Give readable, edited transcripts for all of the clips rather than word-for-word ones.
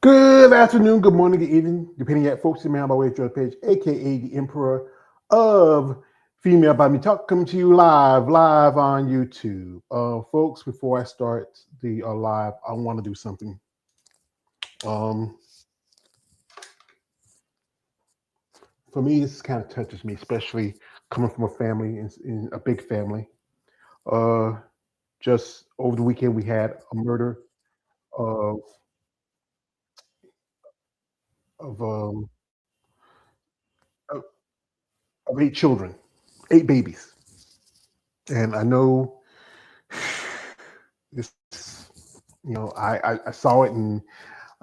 Good afternoon, good morning, good evening, depending at folks in my way to page, aka the Emperor of Female by Me Talk, coming to you live on YouTube. Folks, before I start the live, I want to do something. Um, for me, this kind of touches me, especially coming from a family, in a big family. Uh, just over the weekend, we had a murder of of um, of, of 8 children, 8 babies, and I know this. I saw it and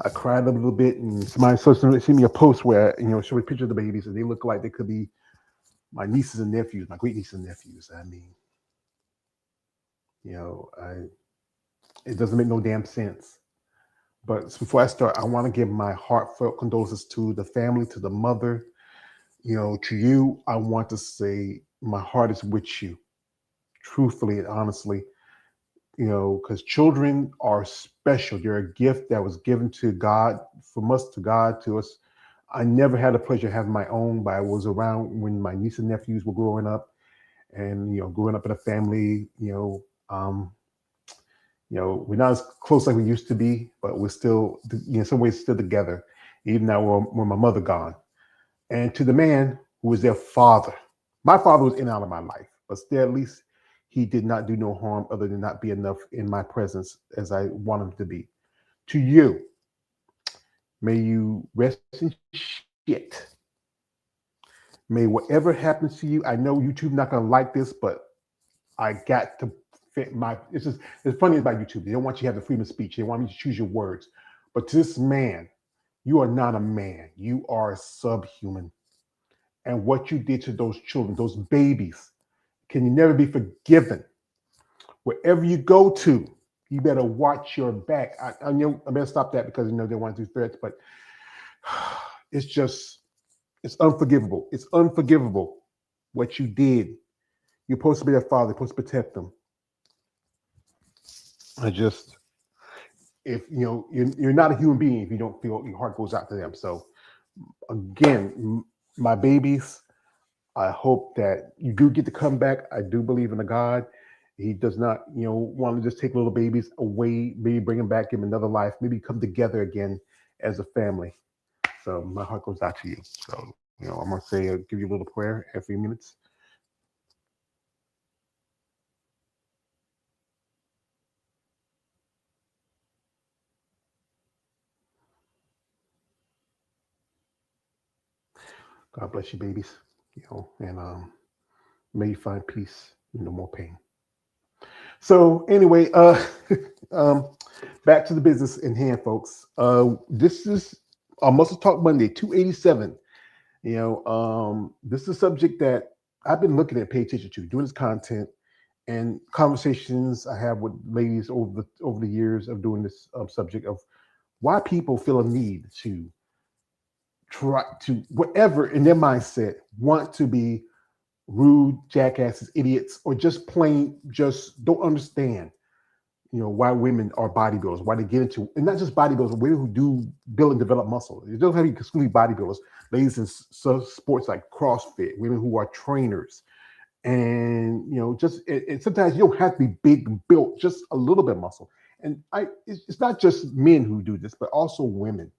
I cried a little bit, and somebody sent me a post where showed a picture of the babies, and they look like they could be my nieces and nephews, my great nieces and nephews. I mean, you know, I it doesn't make no damn sense. But before I start, I want to give my heartfelt condolences to the family, to the mother. To you, I want to say my heart is with you, truthfully and honestly. Because children are special. They're a gift that was given to God, from us to God, to us. I never had the pleasure of having my own, but I was around when my nieces and nephews were growing up, and growing up in a family. We're not as close like we used to be, but we're still, in some ways, still together, even now when my mother gone. And to the man who was their father, my father was in and out of my life, but still, at least he did not do no harm other than not be enough in my presence as I want him to be. To you, may you rest in shit. May whatever happens to you, I know YouTube not gonna like this, but I got to fit my. It's funny about YouTube. They don't want you to have the freedom of speech. They want you to choose your words. But to this man, you are not a man. You are subhuman. And what you did to those children, those babies, can never be forgiven. Wherever you go to, you better watch your back. I know I better stop that because they want to do threats, but it's just it's unforgivable. It's unforgivable what you did. You're supposed to be their father, you're supposed to protect them. I just if you're not a human being if you don't feel your heart goes out to them. So again, my babies, I hope that you do get to come back. I do believe in a God. He does not, want to just take little babies away, maybe bring them back, give them another life, maybe come together again as a family. So my heart goes out to you. So, I'm going to say, give you a little prayer every few minutes. God bless you, babies, and may you find peace, no more pain. So anyway, um, back to the business in hand, folks. This is a Muscle Talk Monday, 287. This is a subject that I've been looking at, pay attention to, doing this content and conversations I have with ladies over the years of doing this subject of why people feel a need to try to whatever in their mindset want to be rude, jackasses, idiots, or just plain just don't understand why women are bodybuilders, why they get into, and not just bodybuilders, but women who do build and develop muscle. It doesn't have to be exclusively bodybuilders, ladies in sports like CrossFit, women who are trainers. And just and sometimes you don't have to be big and built, just a little bit of muscle. And it's not just men who do this, but also women.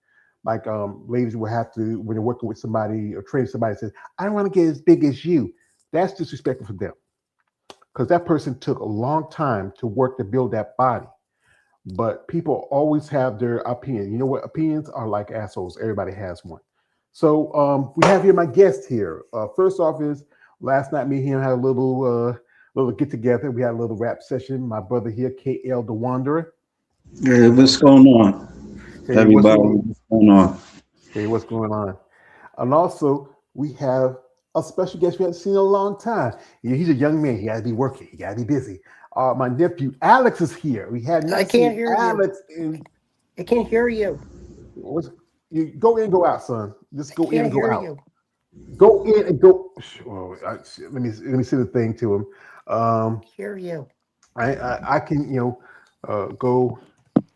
Like ladies will have to, when they're working with somebody or training somebody, says, I don't want to get as big as you. That's disrespectful for them because that person took a long time to work to build that body. But people always have their opinion. You know what? Opinions are like assholes. Everybody has one. So we have here my guest here. First off is last night me and him had a little get together. We had a little rap session. My brother here, KL the Wanderer. Hey, what's going on, Hey, what's everybody? going? What's going on? Hey, what's going on? And also we have a special guest we haven't seen in a long time. He's a young man. He got to be working. He got to be busy. My nephew Alex is here. We had I not can't seen hear you. Alex in I can't hear you. what's you go in, go out, son. Just I go in can't and go hear out. you. Go in and go. Oh, let me see the thing to him. Um, Hear you. I can go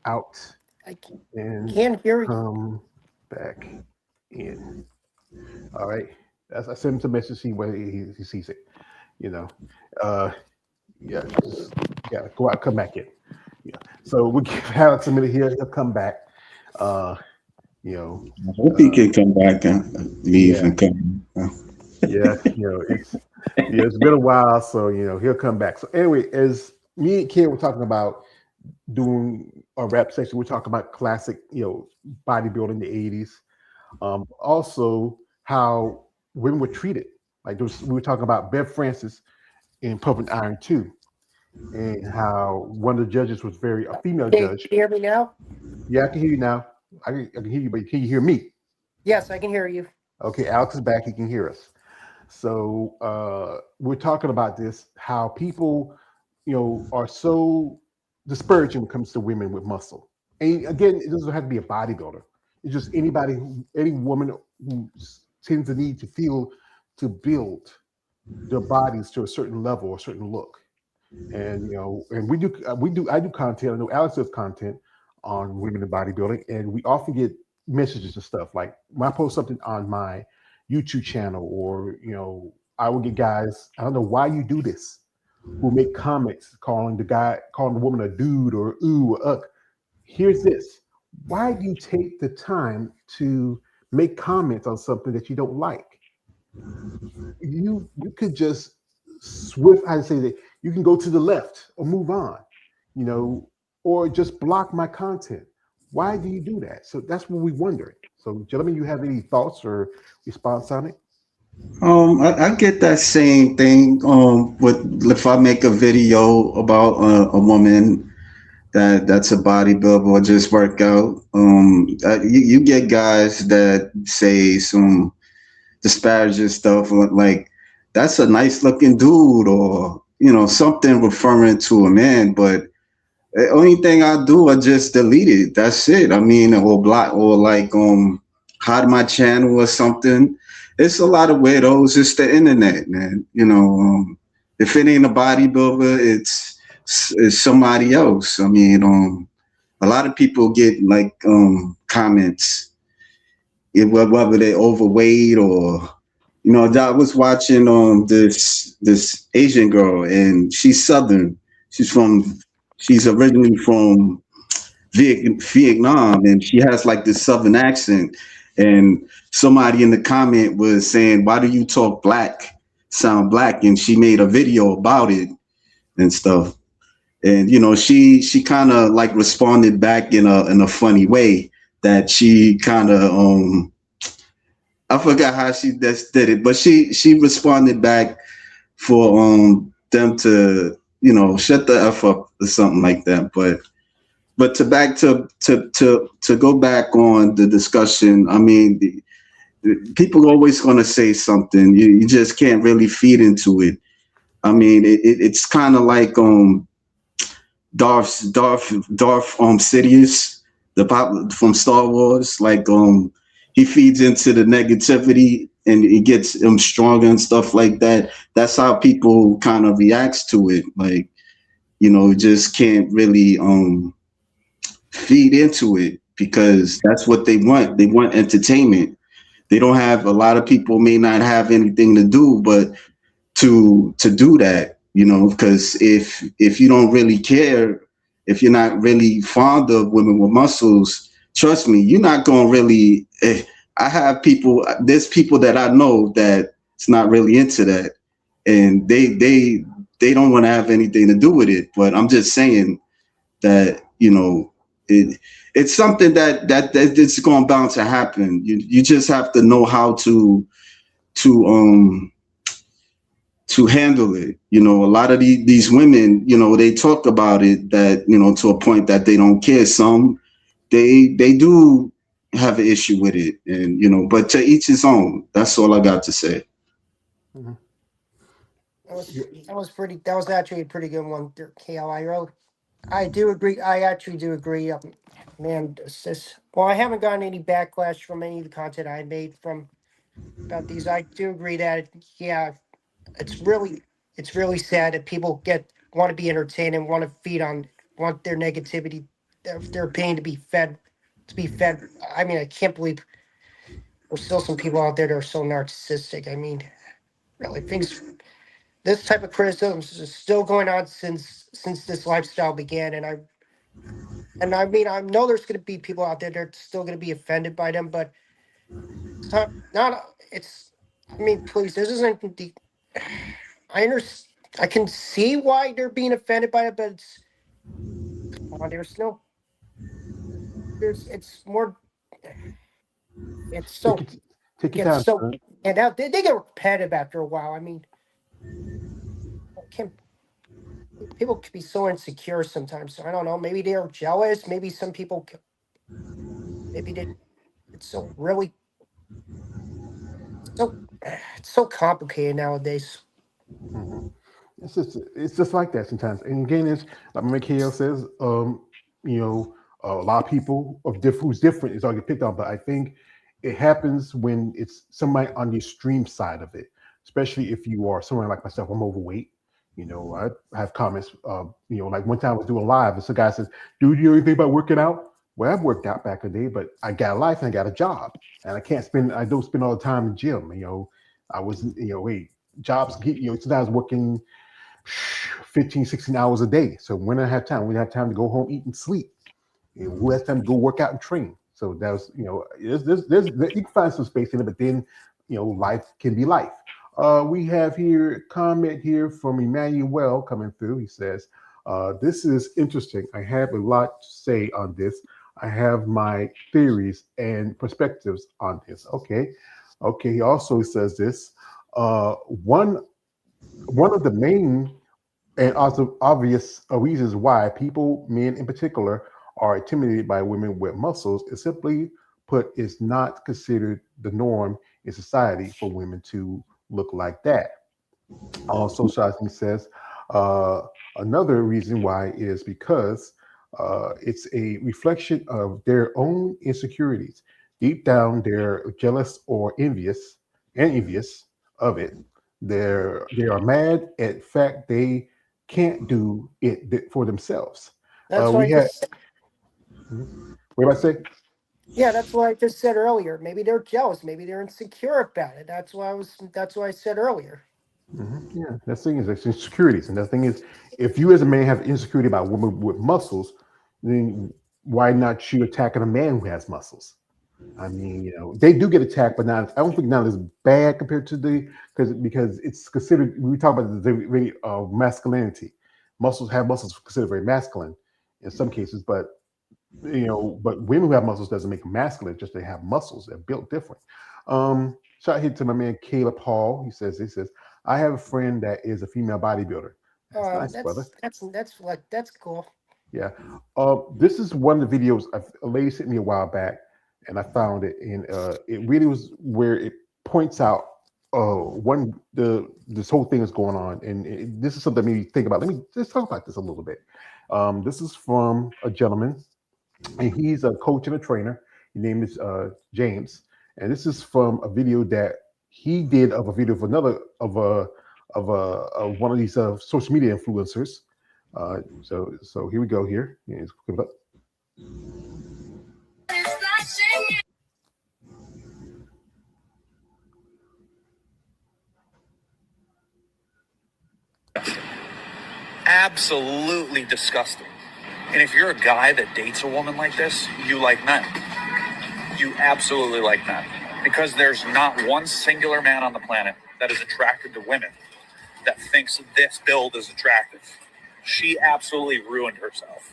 out. I and can't hear you. come back in. All right. As I sent him some message, see whether he sees it. You know, uh, yeah, just gotta go out, come back in. Yeah. So we'll give Alex a minute here. He'll come back. Uh, you know, I hope he can come back and leave yeah, and come. yeah. It's been a while, so he'll come back. So anyway, as me and Ken were talking about doing a rap section, we're talking about classic, bodybuilding in the '80s. Also, how women were treated. Like we were talking about Bev Francis in Pumping Iron 2, and how one of the judges was a female Can judge. you hear me now? Yeah, I can hear you now. I can hear you, but can you hear me? Yes, I can hear you. Okay, Alex is back. He can hear us. So we're talking about this, how people, are so disparaging when it comes to women with muscle. And again, it doesn't have to be a bodybuilder. It's just any woman who tends to need to feel to build their bodies to a certain level, a certain look. And and I do content. I know Alex does content on women in bodybuilding, and we often get messages and stuff like when I post something on my YouTube channel, or I will get guys. I don't know why you do this, who make comments calling the woman a dude or ooh or uck. Here's this. Why do you take the time to make comments on something that you don't like? You could just I say that you can go to the left or move on, you know, or just block my content. Why do you do that? So that's what we wondering. So, gentlemen, you have any thoughts or response on it? I get that same thing. With if I make a video about a woman that's a bodybuilder or just work out, you get guys that say some disparaging stuff like that's a nice looking dude, or something referring to a man. But the only thing I do, I just delete it. That's it. I mean, or block, or like hide my channel or something. It's a lot of weirdos. It's the internet, man. If it ain't a bodybuilder, it's somebody else. I mean, a lot of people get like comments, whether they're overweight or I was watching this Asian girl, and she's Southern. She's from she's originally from Vietnam, and she has like this Southern accent. And somebody in the comment was saying, "Why do you talk black, sound black?" And she made a video about it and stuff. And she kind of like responded back in a funny way, that she kind of I forgot how she just did it, but she responded back for them to shut the f up or something like that. But to go back on the discussion, I mean, people are always going to say something. You just can't really feed into it. I mean, it's kind of like Darth Sidious, the pop from Star Wars. Like he feeds into the negativity and it gets him stronger and stuff like that. That's how people kind of reacts to it. Like just can't really feed into it, because that's what they want. They want entertainment. They don't have A lot of people may not have anything to do but to do that, because if you don't really care, if you're not really fond of women with muscles, trust me, you're not going to really there's people that I know that it's not really into that, and they don't want to have anything to do with it. But I'm just saying that it's something that it's going bound to happen. You just have to know how to to handle it. A lot of these women, they talk about it, that to a point that they don't care. Some they do have an issue with it, and but to each his own. That's all I got to say. Mhm. That was actually a pretty good one, there, KL. I do agree. I actually do agree. Man, well, I haven't gotten any backlash from any of the content I made from about these. I do agree that yeah, it's really it's really sad that people get want to be entertained and want to feed on want their negativity they're paying to be fed. I mean, I can't believe there's still some people out there that are so narcissistic. I mean, really, things. This type of criticism is still going on since this lifestyle began, and I mean, I know there's going to be people out there that are still going to be offended by them, but it's not. It's. I mean, please, this isn't the. I understand. I can see why they're being offended by it, but it's. There's no. There's. It's more. It's so. Take your It's time, so. son. And now they get repetitive after a while. I mean, can people can be so insecure sometimes. So I don't know. Maybe they're jealous. Maybe some people. Maybe they. It's so really. So. It's so complicated nowadays. Mm-hmm. It's just like that sometimes. And again, it's like Mikhail says, a lot of people who's different is all get picked on. But I think it happens when it's somebody on the extreme side of it, especially if you are someone like myself. I'm overweight. I have comments. Like one time I was doing live, and some guy says, "Dude, you know anything about working out?" Well, I've worked out back in the day, but I got a life and I got a job, and I don't spend all the time in the gym. I was, wait, jobs get, sometimes working 15, 16 hours a day. So when I have time, we have time to go home, eat, and sleep. Who has time to go work out and train? So that was, you can find some space in it, but then, life can be life. We have here a comment here from Emmanuel coming through. He says, this is interesting. I have a lot to say on this. I have my theories and perspectives on this. Okay. Okay. He also says this. One of the main and also obvious reasons why people, men in particular, are intimidated by women with muscles is simply put, is not considered the norm in society for women to look like that. Also, Shazmi says another reason why is because it's a reflection of their own insecurities. Deep down, they're jealous or envious of it. They are mad at fact they can't do it for themselves. That's why We I had just. what did I say? Yeah, that's what I just said earlier. Maybe they're jealous. Maybe they're insecure about it. That's why I was. That's what I said earlier. Yeah, that thing is it's insecurities, and the thing is, if you as a man have insecurity about women with muscles, then why not you attacking a man who has muscles? I mean, they do get attacked, but not. I don't think not as bad compared to because it's considered. We talk about the really masculinity. Muscles considered very masculine in some cases, but women who have muscles doesn't make them masculine. Just they have muscles. They're built different. Shout out to my man Caleb Hall. He says, I have a friend that is a female bodybuilder. That's nice, brother. That's cool. Yeah. This is one of the videos a lady sent me a while back, and I found it, and it really was where it points out this whole thing is going on, and this is something that made me think about. Let me just talk about this a little bit. This is from a gentleman, and he's a coach and a trainer. His name is James, and this is from a video that he did of a video of another of one of these social media influencers. So here we go. Here, yeah, let's put it up. Absolutely disgusting. And if you're a guy that dates a woman like this, you like men. You absolutely like men. Because there's not one singular man on the planet that is attracted to women that thinks this build is attractive. She absolutely ruined herself.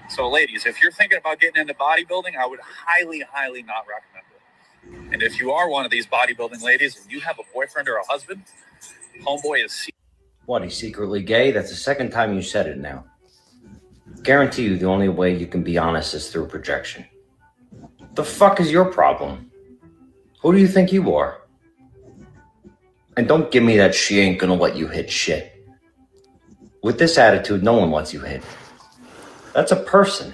So ladies, if you're thinking about getting into bodybuilding, I would highly, highly not recommend it. And if you are one of these bodybuilding ladies and you have a boyfriend or a husband, homeboy is... What, he's secretly gay? That's the second time you said it now. Guarantee you the only way you can be honest is through projection. The fuck is your problem? Who do you think you are? And don't give me that she ain't gonna let you hit shit. With this attitude, no one lets you hit. That's a person.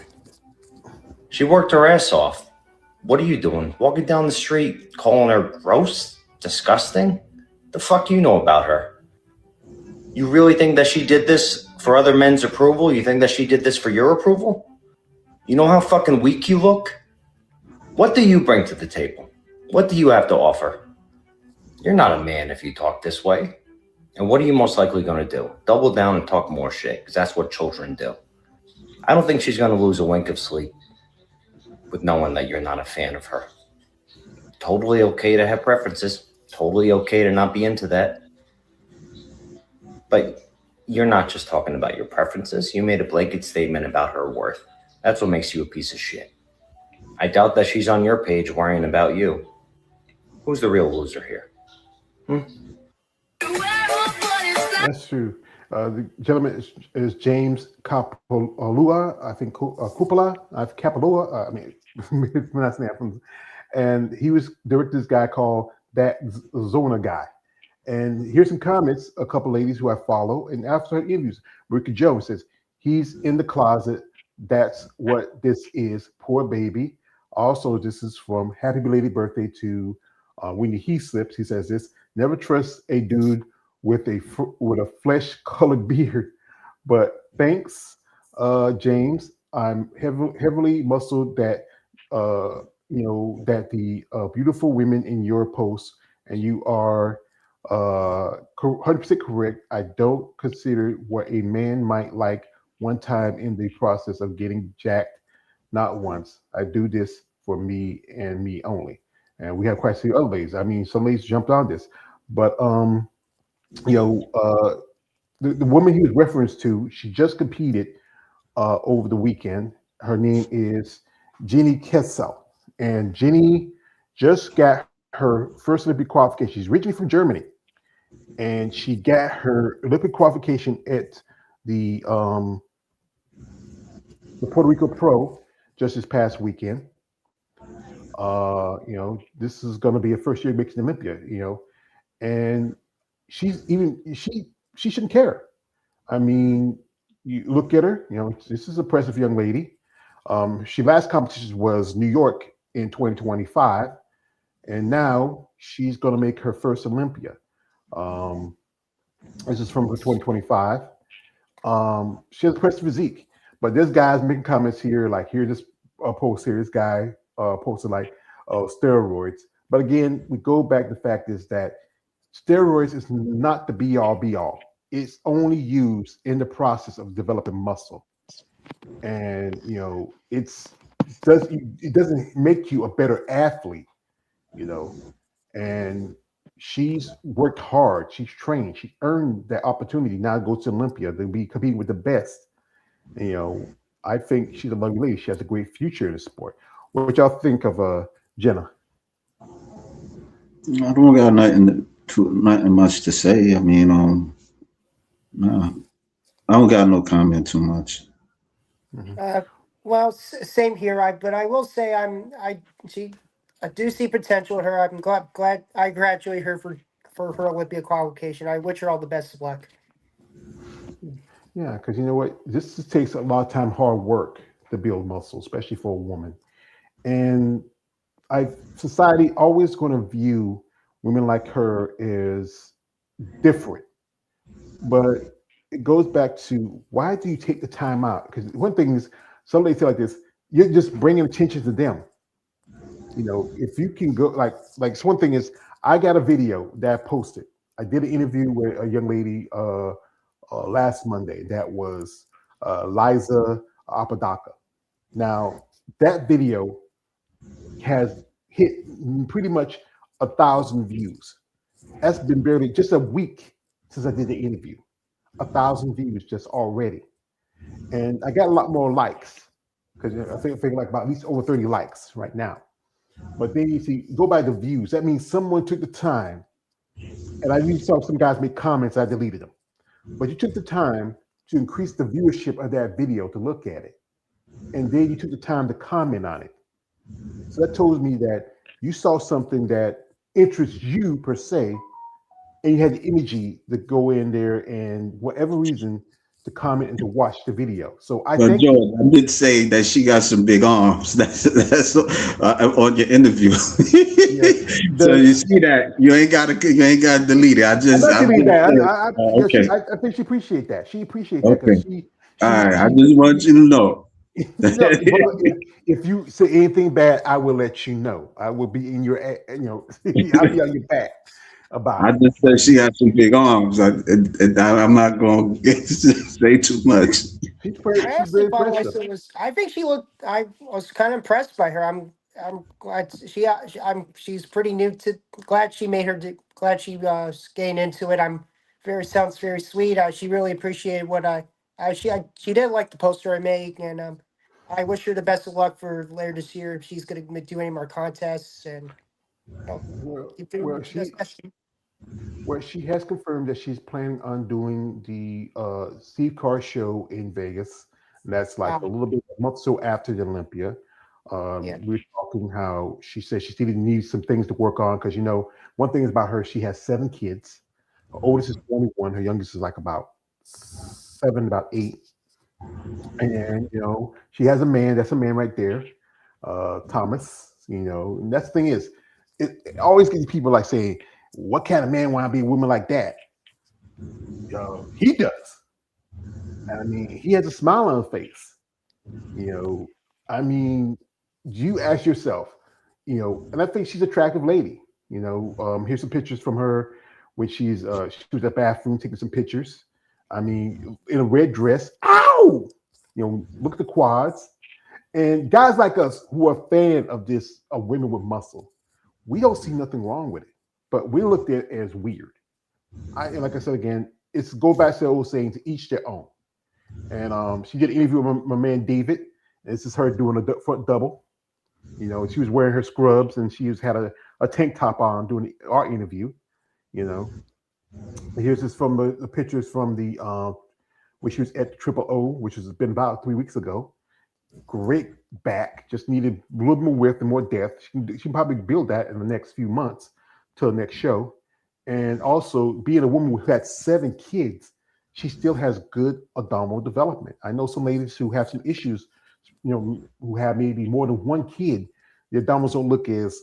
She worked her ass off. What are you doing? Walking down the street, calling her gross? Disgusting? The fuck do you know about her? You really think that she did this for other men's approval? You think that she did this for your approval? You know how fucking weak you look? What do you bring to the table? What do you have to offer? You're not a man if you talk this way. And what are you most likely going to do? Double down and talk more shit, because that's what children do. I don't think she's going to lose a wink of sleep with knowing that you're not a fan of her. Totally okay to have preferences. Totally okay to not be into that. But you're not just talking about your preferences. You made a blanket statement about her worth. That's what makes you a piece of shit. I doubt that she's on your page worrying about you. Who's the real loser here? That's true. The gentleman is James Kapalua, I think Cupola, Kapalua. I mean, last name. And he was directed this guy called That Zona Guy. And here's some comments. A couple ladies who I follow, and after her interviews, Ricky Jones says he's in the closet. That's what this is. Poor baby. Also, this is from Happy Belated Birthday to When He Slips. He says this: never trust a dude with a flesh-colored beard. But thanks, James. I'm heavily muscled that that the beautiful women in your posts, and you are 100% correct. I don't consider what a man might like one time in the process of getting jacked. Not once. I do this for me and me only. And we have quite a few other ladies. I mean, some ladies jumped on this, but the woman he was referenced to, she just competed over the weekend. Her name is Jenny Kessel, and Jenny just got her first Olympic qualification. She's originally from Germany, and she got her Olympic qualification at the Puerto Rico Pro just this past weekend. This is going to be her first year mixed Olympia. And she shouldn't care. I mean, you look at her. This is a impressive young lady. She last competition was New York in 2025, and now she's going to make her first Olympia. This is from her 2025. She has impressive physique, but this guy's making comments here, like this post here. This guy posted like steroids. But again, we go back. The fact is that steroids is not the be all. It's only used in the process of developing muscle, and it doesn't make you a better athlete. And she's worked hard. She's trained. She earned that opportunity now to go to Olympia to be competing with the best. I think she's a lovely lady. She has a great future in the sport. What y'all think of Jenna? I don't got nothing much to say. I mean, no, I don't got no comment too much. Well, same here. But I will say I do see potential in her. I'm glad I congratulate her for her Olympia qualification. I wish her all the best of luck. Yeah, because you know what? This just takes a lot of time, hard work to build muscle, especially for a woman. And society always going to view women like her as different. But it goes back to, why do you take the time out? Because one thing is, somebody say like this, you're just bringing attention to them. If you can go, like one thing is, I got a video that I posted. I did an interview with a young lady last Monday. That was Liza Apodaca. Now, that video has hit pretty much 1,000 views. That's been barely just a week since I did the interview. 1,000 views just already. And I got a lot more likes, because I think like about at least over 30 likes right now. But then you see, go by the views. That means someone took the time. And I usually saw some guys make comments, I deleted them. But you took the time to increase the viewership of that video to look at it. And then you took the time to comment on it. So that tells me that you saw something that interests you per se, and you had the energy to go in there and whatever reason to comment and to watch the video. So I think George, I did say that she got some big arms. That's on your interview. So you see that you ain't got to delete it. I think she appreciate that. She appreciates that. Okay. All right. I just want you to know. No, brother, if you say anything bad, I will let you know. I will be in your, I'll be on your back about I it. just said she has some big arms. I'm not going to say too much. I She's asked very if impressive. Alyssa was. I think she looked. I was kind of impressed by her. I'm glad she's pretty new to. Glad she made her. Glad she getting into it. I'm very sounds very sweet. She really appreciated what she did like the poster I made, and I wish her the best of luck for later this year if she's going to do any more contests and keep Well, doing this. she has confirmed that she's planning on doing the Steve Carr show in Vegas. And that's like a Um, little bit a month or so after the Olympia. yeah. We were talking how she said she still needs some things to work on because one thing is about her, she has 7 kids. Her oldest is 21, her youngest is like about 7, about 8. And she has a man, that's a man right there, Thomas. And that's the thing is, it always gets people like saying, what kind of man want to be a woman like that? He does. I mean, he has a smile on his face. You know, I mean, you ask yourself, and I think she's an attractive lady. Here's some pictures from her when she was at the bathroom taking some pictures. I mean, in a red dress. Ow! Look at the quads. And guys like us who are fan of this of women with muscle, we don't see nothing wrong with it, but we looked at it as weird. And like I said again, it's go back to the old saying to each their own. And she did an interview with my man David. And this is her doing a front double. She was wearing her scrubs and had a tank top on doing our interview. You know, and here's this from the pictures from the when she was at the Triple O, which has been about 3 weeks ago. Great back, just needed a little more width and more depth. She can probably build that in the next few months till the next show. And also, being a woman who had 7 kids, she still has good abdominal development. I know some ladies who have some issues, who have maybe more than 1 kid, the abdominals don't look as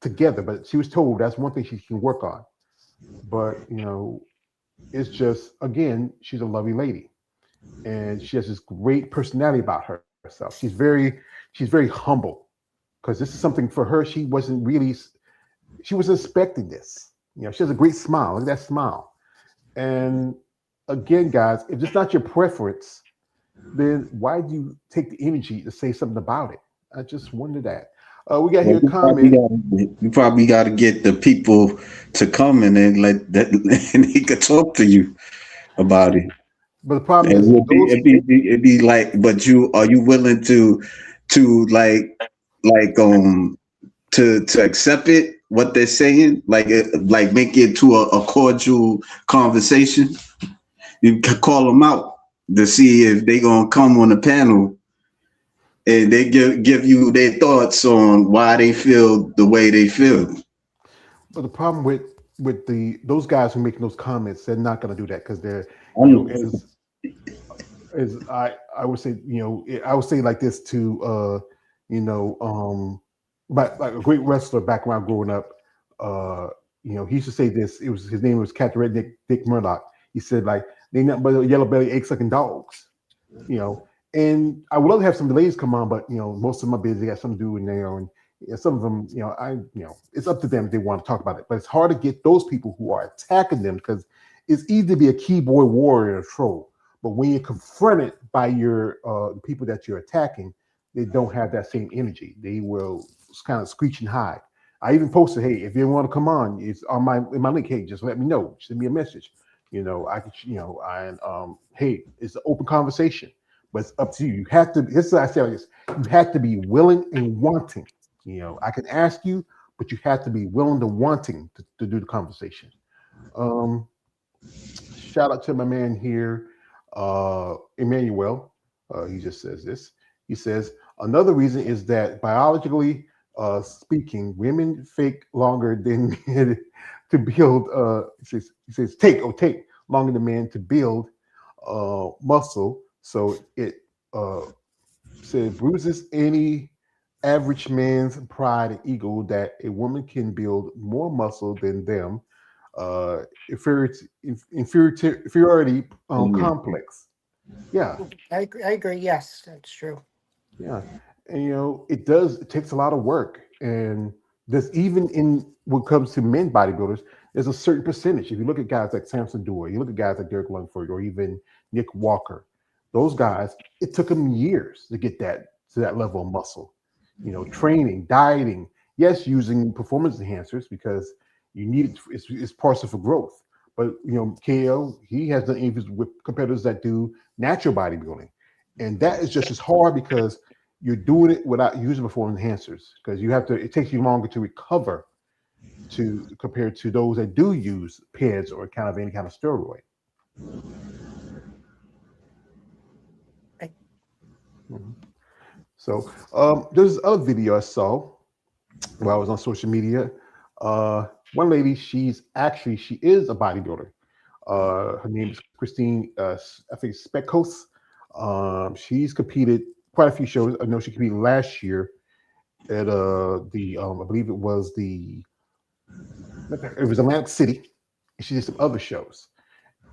together. But she was told that's one thing she can work on. But it's just again, she's a lovely lady, and she has this great personality about herself. She's very humble because this is something for her. She wasn't expecting this. She has a great smile. Look at that smile. And again, guys, if it's not your preference, then why do you take the energy to say something about it? I just wonder that. We got Well, here a comment. you probably got to get the people to come and then let that, and he could talk to you about it. But the problem And is those. it'd be like, but are you willing to to accept it, what they're saying, like make it to a cordial conversation? You can call them out to see if they gonna come on the panel and they give you their thoughts on why they feel the way they feel. But the problem with those guys who making those comments, they're not going to do that because they're as I would say, I would say like this to but like a great wrestler back when I was growing up, he used to say this. His name was Captain Red Dick Murdoch. He said like they nothing but yellow belly egg sucking dogs, And I would love to have some ladies come on, but most of them are busy, got something to do in there, and some of them, it's up to them if they want to talk about it. But it's hard to get those people who are attacking them because it's easy to be a keyboard warrior or troll. But when you're confronted by your people that you're attacking, they don't have that same energy. They will kind of screech and hide. I even posted, hey, if you want to come on, it's on in my link. Hey, just let me know. Send me a message. I could, hey, it's an open conversation, but it's up to you. You have to. This is what I say like this. You have to be willing and wanting. I can ask you, but you have to be willing to wanting to do the conversation. Um, Shout out to my man here, Emmanuel. He just says this. He says another reason is that biologically speaking, women fake longer than men to build. He says take longer than men to build muscle. So it uh, said bruises any average man's pride and ego that a woman can build more muscle than them. Inferiority complex. Yeah, I agree. Yes, that's true. Yeah, and it takes a lot of work, and there's even in what comes to men bodybuilders, there's a certain percentage. If you look at guys like Samson Dewar, you look at guys like Derek Lungford, or even Nick Walker, those guys, it took them years to get that to that level of muscle. Training, dieting, yes, using performance enhancers because you need it's partial for growth. But KO, he has done interviews with competitors that do natural bodybuilding, and that is just as hard because you're doing it without using performance enhancers because you have to. It takes you longer to recover to compared to those that do use PEDs or kind of any kind of steroid. Mhm. So there's this other video I saw while I was on social media. One lady, she is a bodybuilder. Her name is Christine. I think Speckos. She's competed quite a few shows. I know she competed last year at the I believe it was Atlantic City. And she did some other shows,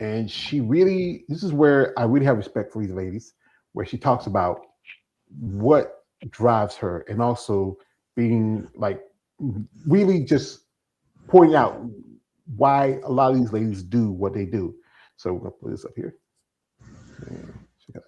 and she really this is where I really have respect for these ladies, where she talks about what drives her, and also being like really just pointing out why a lot of these ladies do what they do. So we're gonna put this up here. And check it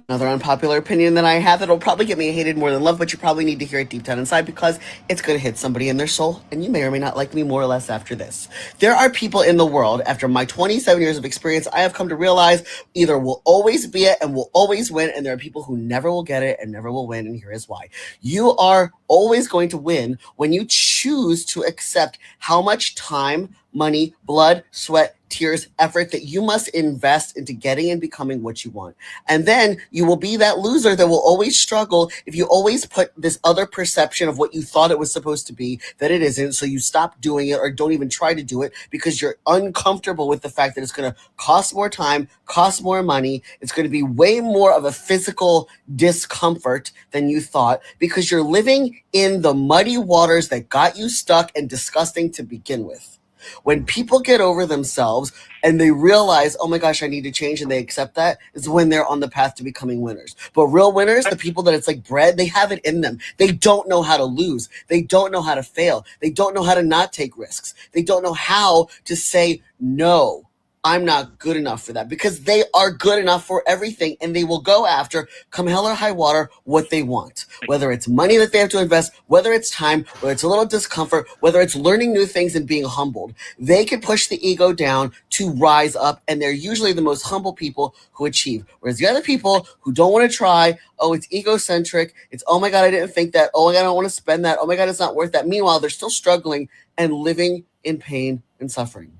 Another unpopular opinion that I have that'll probably get me hated more than love, but you probably need to hear it deep down inside because it's going to hit somebody in their soul, and you may or may not like me more or less after this. There are people in the world, after my 27 years of experience, I have come to realize either will always be it and will always win, and there are people who never will get it and never will win, and here is why. You are always going to win when you choose to accept how much time, money, blood, sweat, tears, effort that you must invest into getting and becoming what you want. And then you will be that loser that will always struggle if you always put this other perception of what you thought it was supposed to be that it isn't. So you stop doing it or don't even try to do it because you're uncomfortable with the fact that it's going to cost more time, cost more money. It's going to be way more of a physical discomfort than you thought because you're living in the muddy waters that got you stuck and disgusting to begin with. When people get over themselves and they realize, oh my gosh, I need to change, and they accept that, is when they're on the path to becoming winners. But real winners, the people that it's like bread, they have it in them. They don't know how to lose. They don't know how to fail. They don't know how to not take risks. They don't know how to say no. I'm not good enough for that because they are good enough for everything and they will go after, come hell or high water, what they want. Whether it's money that they have to invest, whether it's time, whether it's a little discomfort, whether it's learning new things and being humbled. They can push the ego down to rise up, and they're usually the most humble people who achieve. Whereas the other people who don't want to try, oh, it's egocentric, it's, oh my God, I didn't think that, oh my God, I don't want to spend that, oh my God, it's not worth that. Meanwhile, they're still struggling and living in pain and suffering.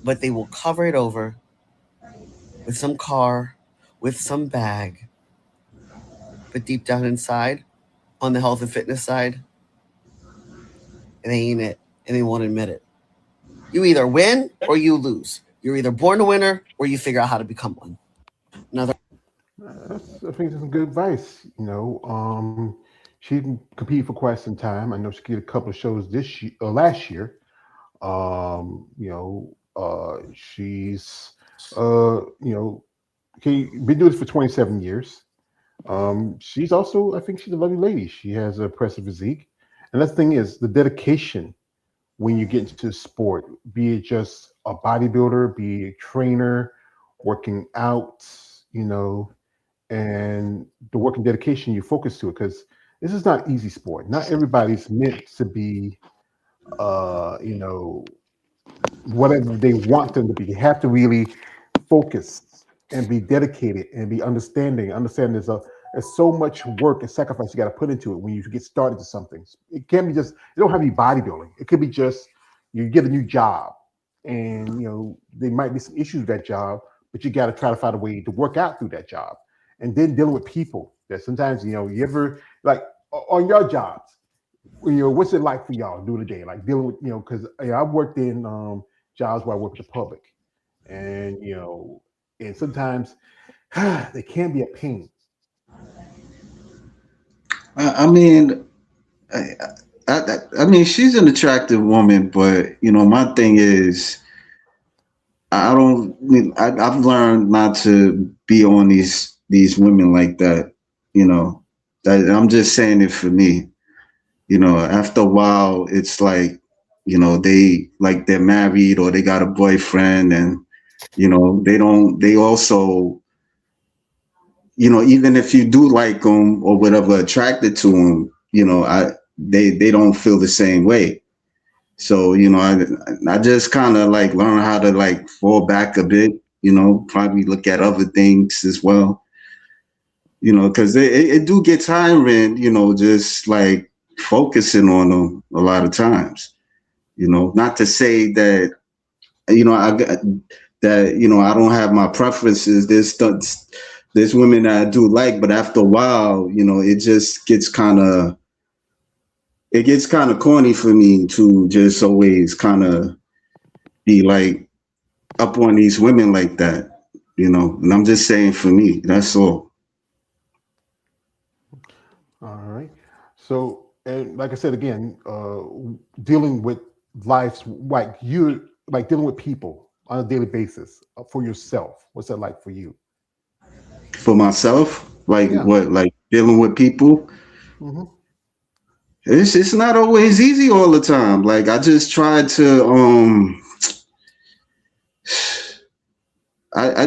But they will cover it over with some car, with some bag. But deep down inside, on the health and fitness side, it ain't it, and they won't admit it. You either win or you lose. You're either born a winner or you figure out how to become one. Another. I think that's some good advice. She competed for quite some time. I know she did a couple of shows this year, last year. She's been doing this for 27 years. She's also, I think she's a lovely lady. She has an impressive physique. And the thing is, the dedication when you get into sport, be it just a bodybuilder, be a trainer, working out, and the work and dedication you focus to it, because this is not easy sport. Not everybody's meant to be, whatever they want them to be. They have to really focus and be dedicated and be understanding. Understand there's so much work and sacrifice you got to put into it when you get started to something. It can't be just, it don't have to be bodybuilding. It could be just you get a new job and there might be some issues with that job, but you got to try to find a way to work out through that job. And then dealing with people that sometimes, you ever like on your jobs, what's it like for y'all during the day? Like dealing with, because I've worked in jobs where I work with the public, and and sometimes they can be a pain. I mean, I mean, she's an attractive woman, but my thing is, I don't. I've learned not to be on these women like that. You know, I'm just saying it for me. You know, after a while, it's like, you know, they're married or they got a boyfriend, and you know, they don't. They also, you know, even if you do like them or whatever, attracted to them, you know, they don't feel the same way. So, you know, I just kind of like learn how to like fall back a bit, you know, probably look at other things as well, you know, because it do get tiring, you know, just like focusing on them a lot of times, you know, not to say that, you know, that, you know, I don't have my preferences. There's women that I do like, but after a while, you know, it gets kind of corny for me to just always kind of be like up on these women like that, you know. And I'm just saying for me, that's all. All right. So, and like I said again, dealing with life's like you like dealing with people on a daily basis for yourself. What's that like for you? For myself, like Yeah. what, like dealing with people, Hmm. it's not always easy all the time. Like I just try to I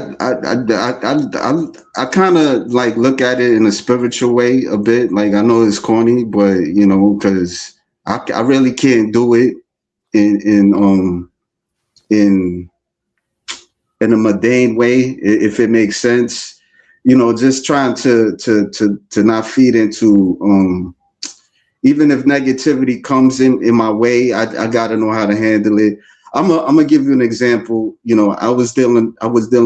kind of like look at it in a spiritual way a bit. Like I know it's corny, but you know, because I really can't do it in in um in in a mundane way, if it makes sense. You know, just trying to not feed into even if negativity comes in my way, I gotta know how to handle it. I'm gonna give you an example. You know, I was dealing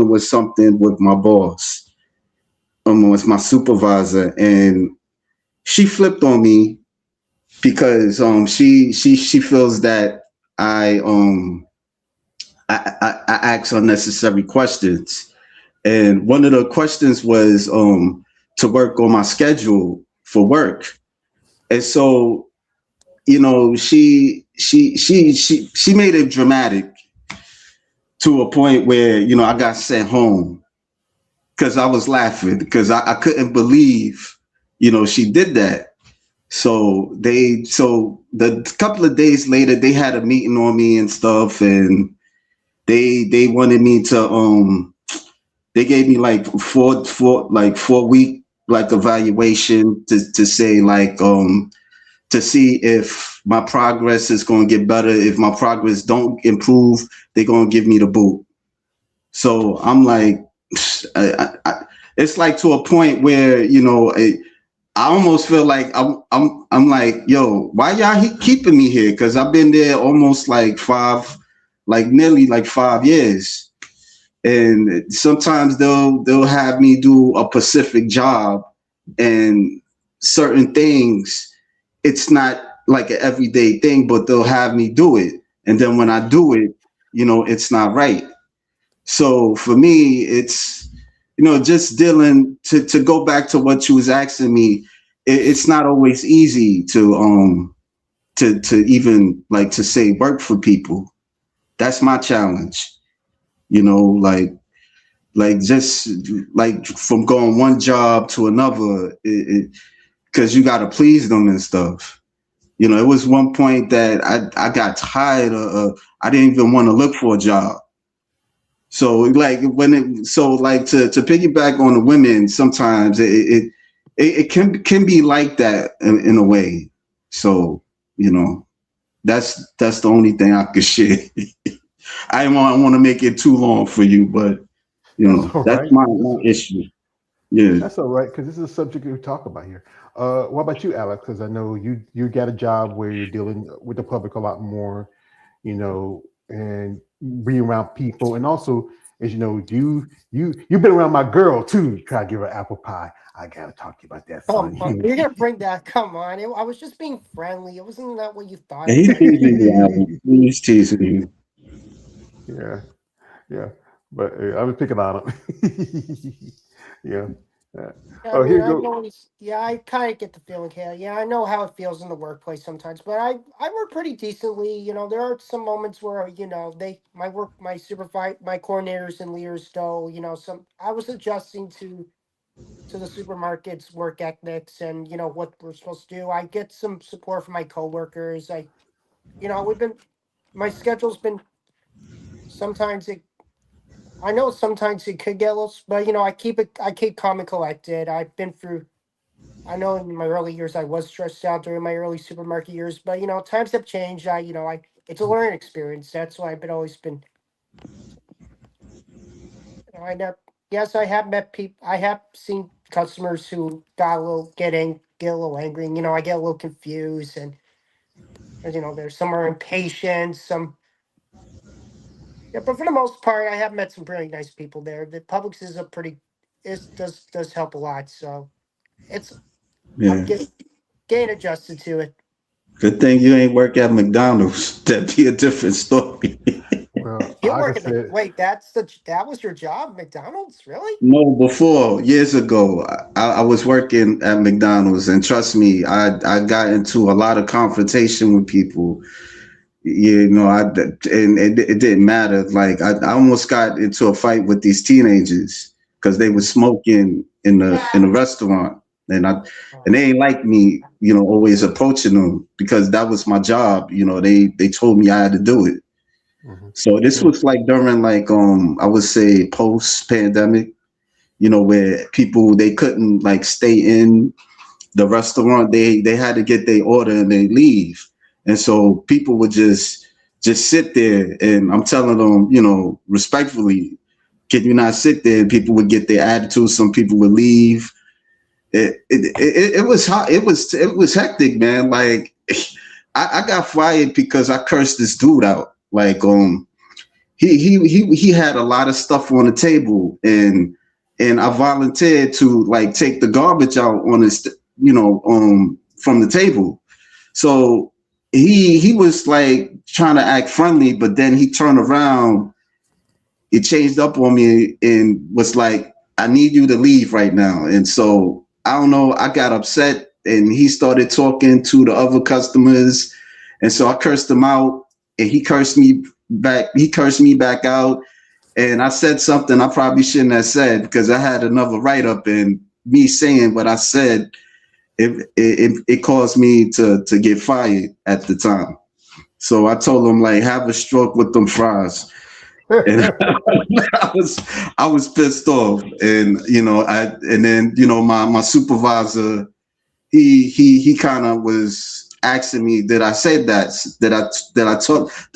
with something with my boss, with my supervisor, and she flipped on me because she feels that I I ask unnecessary questions. And one of the questions was to work on my schedule for work. And so, you know, she made it dramatic to a point where, you know, I got sent home because I was laughing because I couldn't believe, you know, she did that. So the couple of days later they had a meeting on me and stuff, and they wanted me to they gave me like 4 week like evaluation to say like to see if my progress is going to get better. If my progress don't improve, they're going to give me the boot. So I'm like, it's like to a point where, you know, I almost feel like I'm like, yo, why y'all keeping me here? Because I've been there almost like nearly like 5 years. And sometimes they'll have me do a specific job, and certain things, it's not like an everyday thing, but they'll have me do it. And then when I do it, you know, it's not right. So for me, it's, you know, just dealing to go back to what you was asking me, it's not always easy to even like to say work for people. That's my challenge, you know, like just like from going one job to another, because you got to please them and stuff. You know, it was one point that I got tired of. I didn't even want to look for a job. So like to piggyback on the women, sometimes it can be like that in a way. So you know, that's the only thing I could share. I don't want to make it too long for you, but you That's know, all that's right. my issue. Yeah. That's all right because this is a subject we talk about here. What about you, Alex? Because I know you got a job where you're dealing with the public a lot more, you know, and be around people, and also, as you know, you've been around my girl too. Try to give her apple pie. I gotta talk to you about that, Come son. on, you're gonna bring that. Come on, I was just being friendly. It wasn't that what you thought And it he's was. teasing you, Alan. He's teasing you. Yeah, yeah, but I was picking on him. Yeah, I Oh, mean, here you I go. know it's, yeah, I kind of get the feeling, yeah, I know how it feels in the workplace sometimes, but I work pretty decently. There are some moments where, my supervisor, my coordinators and leaders know, I was adjusting to the supermarket's work ethics and, what we're supposed to do. I get some support from my coworkers. We've been, my schedule's been, sometimes I know sometimes it could get a little, but, I keep calm and collected. I've been through, I know in my early years I was stressed out during my early supermarket years, but times have changed. It's a learning experience. That's why I've been always been. I never, yes, I have met people. I have seen customers who get a little angry. And, I get a little confused, and there's some are impatient. Some, yeah, but for the most part, I have met some pretty nice people there. The Publix is a pretty, it does help a lot. So it's I'm Yeah. getting adjusted to it. Good thing you ain't work at McDonald's. That'd be a different story. Well, You like I work at said, wait, that was your job, McDonald's, really? No, before years ago, I was working at McDonald's, and trust me, I got into a lot of confrontation with people. And it didn't matter. Like I almost got into a fight with these teenagers because they were smoking in the restaurant, and Oh, they ain't like me, always approaching them because that was my job. They told me I had to do it. mhm. So this Yeah, was like during like I would say post pandemic, where people they couldn't like stay in the restaurant. They had to get their order and they leave. And so people would just sit there, and I'm telling them, respectfully, can you not sit there? And people would get their attitude. Some people would leave. It was hot. It was hectic, man. Like I got fired because I cursed this dude out. Like he had a lot of stuff on the table, and I volunteered to like take the garbage out on his from the table. So he was like trying to act friendly, but then he turned around, he changed up on me and was like, I need you to leave right now. And so I don't know, I got upset, and he started talking to the other customers, and so I cursed him out, and he cursed me back. He cursed me back out, and I said something I probably shouldn't have said because I had another write up, and me saying what I said, it caused me to get fired at the time. So I told him like, have a stroke with them fries, and I was pissed off, and then my supervisor, he kind of was asking me, did I say that? Did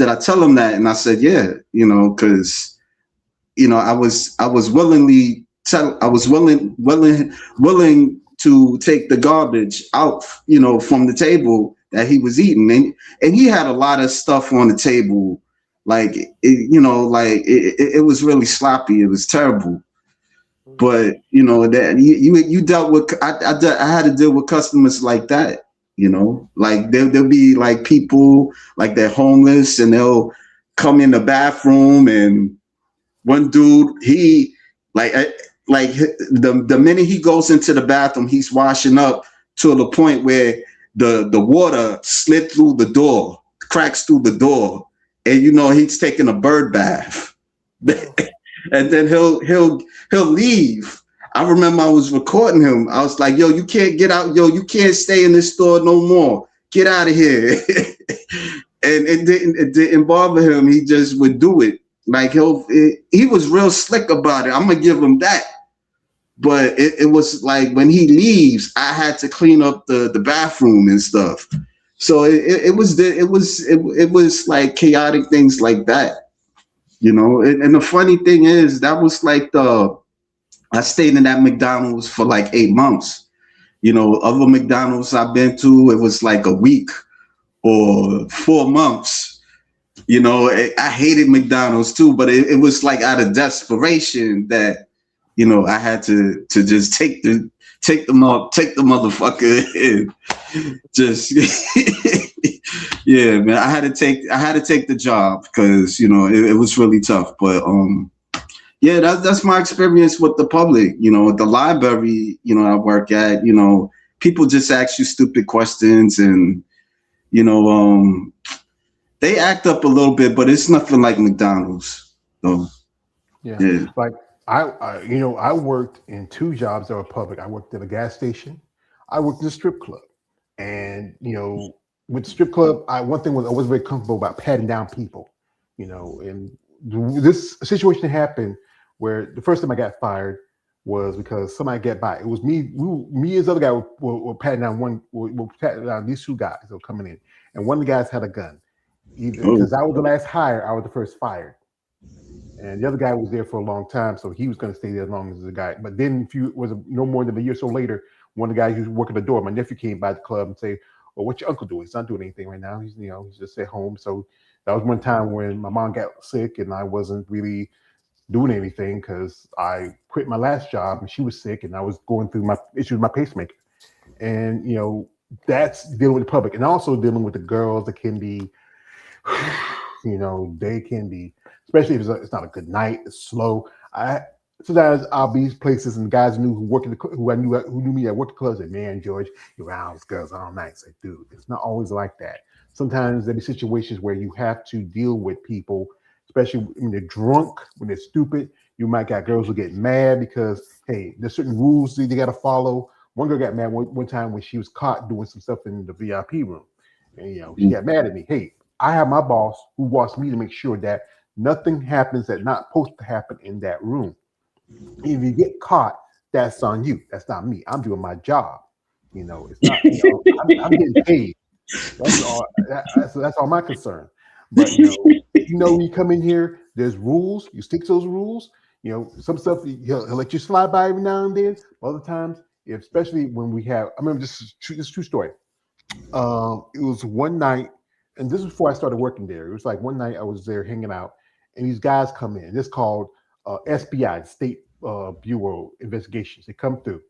I tell him that? And I said, yeah, because I was willing to take the garbage out, from the table that he was eating, and he had a lot of stuff on the table, like it was really sloppy. It was terrible. But that you dealt with. I had to deal with customers like that. Like there'll be like people like they're homeless, and they'll come in the bathroom, and one dude, he like like the minute he goes into the bathroom, he's washing up to the point where the water slid through the door, cracks through the door, and he's taking a bird bath. And then he'll leave. I remember I was recording him. I was like, yo, you can't get out, yo, you can't stay in this store no more. Get out of here. And it didn't bother him. He just would do it. Like he was real slick about it. I'm gonna give him that. But it was like when he leaves, I had to clean up the bathroom and stuff. So it was like chaotic things like that, And the funny thing is, that was like I stayed in that McDonald's for like 8 months. Other McDonald's I've been to, it was like a week or 4 months. I hated McDonald's too, but it was like out of desperation that, I had to just take the motherfucker and just yeah, man. I had to take the job because it was really tough. But Yeah, that's my experience with the public. The library, I work at, people just ask you stupid questions, and you know, they act up a little bit, but it's nothing like McDonald's. So Yeah, yeah. like I worked in two jobs that were public. I worked at a gas station. I worked in a strip club, and with the strip club, one thing was I wasn't very comfortable about patting down people. And this situation happened where the first time I got fired was because somebody got by. It was me, me and this other guy were patting down were patting down these two guys that were coming in, and one of the guys had a gun. Either Oh, because I was the last hire, I was the first fired. And the other guy was there for a long time, so he was going to stay there as long as the guy. But then, no more than a year or so later, one of the guys who was working the door, my nephew came by the club and say, "Well, what's your uncle doing? He's not doing anything right now. He's just at home." So that was one time when my mom got sick and I wasn't really doing anything because I quit my last job and she was sick and I was going through my issues with my pacemaker. And that's dealing with the public and also dealing with the girls that can be they can be, especially if it's not a good night, it's slow. I Sometimes I'll be places and guys who knew me at work the clubs say, "Man, George, you're around with girls all night." It's like, dude, it's not always like that. Sometimes there be situations where you have to deal with people, especially when they're drunk, when they're stupid. You might got girls who get mad because hey, there's certain rules they got to follow. One girl got mad one time when she was caught doing some stuff in the VIP room, and she got mad at me. Hey, I have my boss who wants me to make sure that nothing happens that's not supposed to happen in that room. If you get caught, that's on you. That's not me. I'm doing my job. It's not. I'm getting paid. That's all. That's all my concern. But when you come in here, there's rules. You stick to those rules. Some stuff he'll let you slide by every now and then. Other times, especially when we have. I remember this true story. It was one night, and this was before I started working there. It was like one night I was there hanging out, and these guys come in. It's called SBI, State Bureau Investigations. They come through,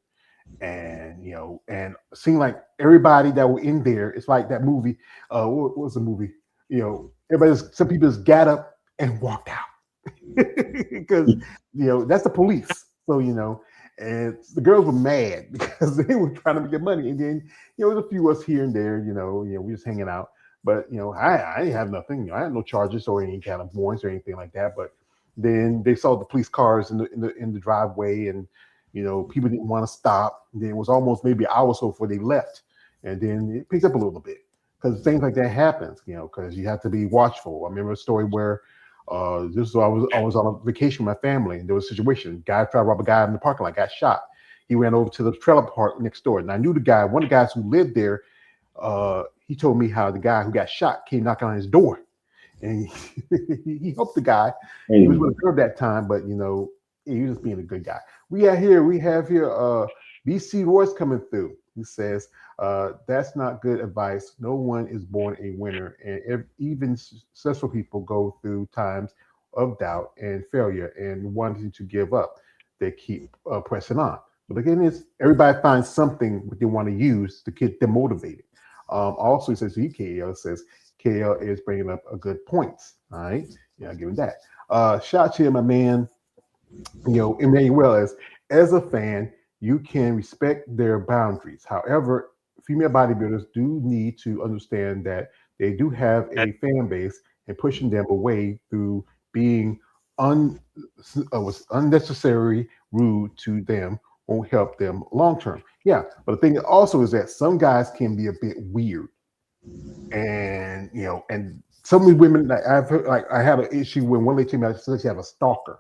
and and seemed like everybody that were in there. It's like that movie. What was the movie? Some people just got up and walked out because that's the police. So and the girls were mad because they were trying to get money, and then there was a few of us here and there. We just hanging out, but I didn't have nothing. I had no charges or any kind of warrants or anything like that. But then they saw the police cars in the driveway, and people didn't want to stop. Then it was almost maybe an hour or so before they left, and then it picked up a little bit because things like that happens. Because you have to be watchful. I remember a story where I was on a vacation with my family, and there was a situation. Guy tried to rob a guy in the parking lot, got shot. He ran over to the trailer park next door, and I knew the guy. One of the guys who lived there. He told me how the guy who got shot came knocking on his door, and he helped the guy. He was with a girl that time, but he was just being a good guy. We have here BC Royce coming through. He says, that's not good advice. No one is born a winner. And even successful people go through times of doubt and failure and wanting to give up. They keep pressing on. But again, everybody finds something that they want to use to get them motivated. Also, he says, KL says, KL is bringing up a good points. All right. Yeah, I'll give him that. Shout out to you, my man. Emmanuel, as a fan, you can respect their boundaries. However, female bodybuilders do need to understand that they do have a fan base, and pushing them away through being was unnecessary rude to them won't help them long term. Yeah, but the thing also is that some guys can be a bit weird, and and some of these women, like I've heard, like I had an issue when one lady told me she had a stalker.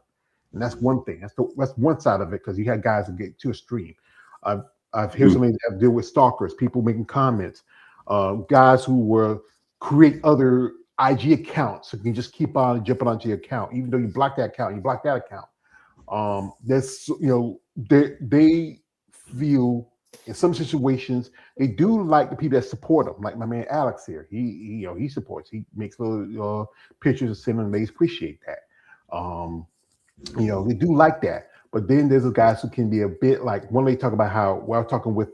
And that's one thing. That's one side of it because you had guys that get too extreme. I've heard somebody that have to deal with stalkers, people making comments, guys who will create other IG accounts so you can just keep on jumping onto your account, even though you block that account, you block that account. They feel in some situations they do like the people that support them, like my man Alex here. He supports. He makes little pictures and send them. They appreciate that. They do like that. But then there's the guys who can be a bit like one lady talk about how while talking with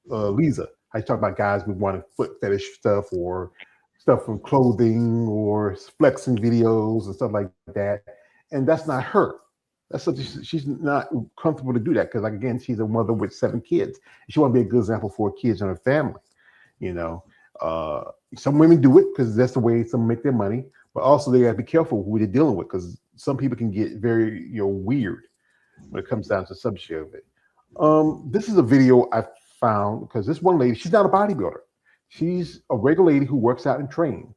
Lisa, I talk about guys with wanting foot fetish stuff or stuff from clothing or flexing videos and stuff like that. And that's not her. That's something she's not comfortable to do that because, like, again, she's a mother with 7 kids. She want to be a good example for her kids and her family. You know, uh, some women do it because that's the way some make their money, but also they got to be careful who they're dealing with because some people can get very weird when it comes down to the subject of it. This is a video I found because this one lady, she's not a bodybuilder. She's a regular lady who works out and trains.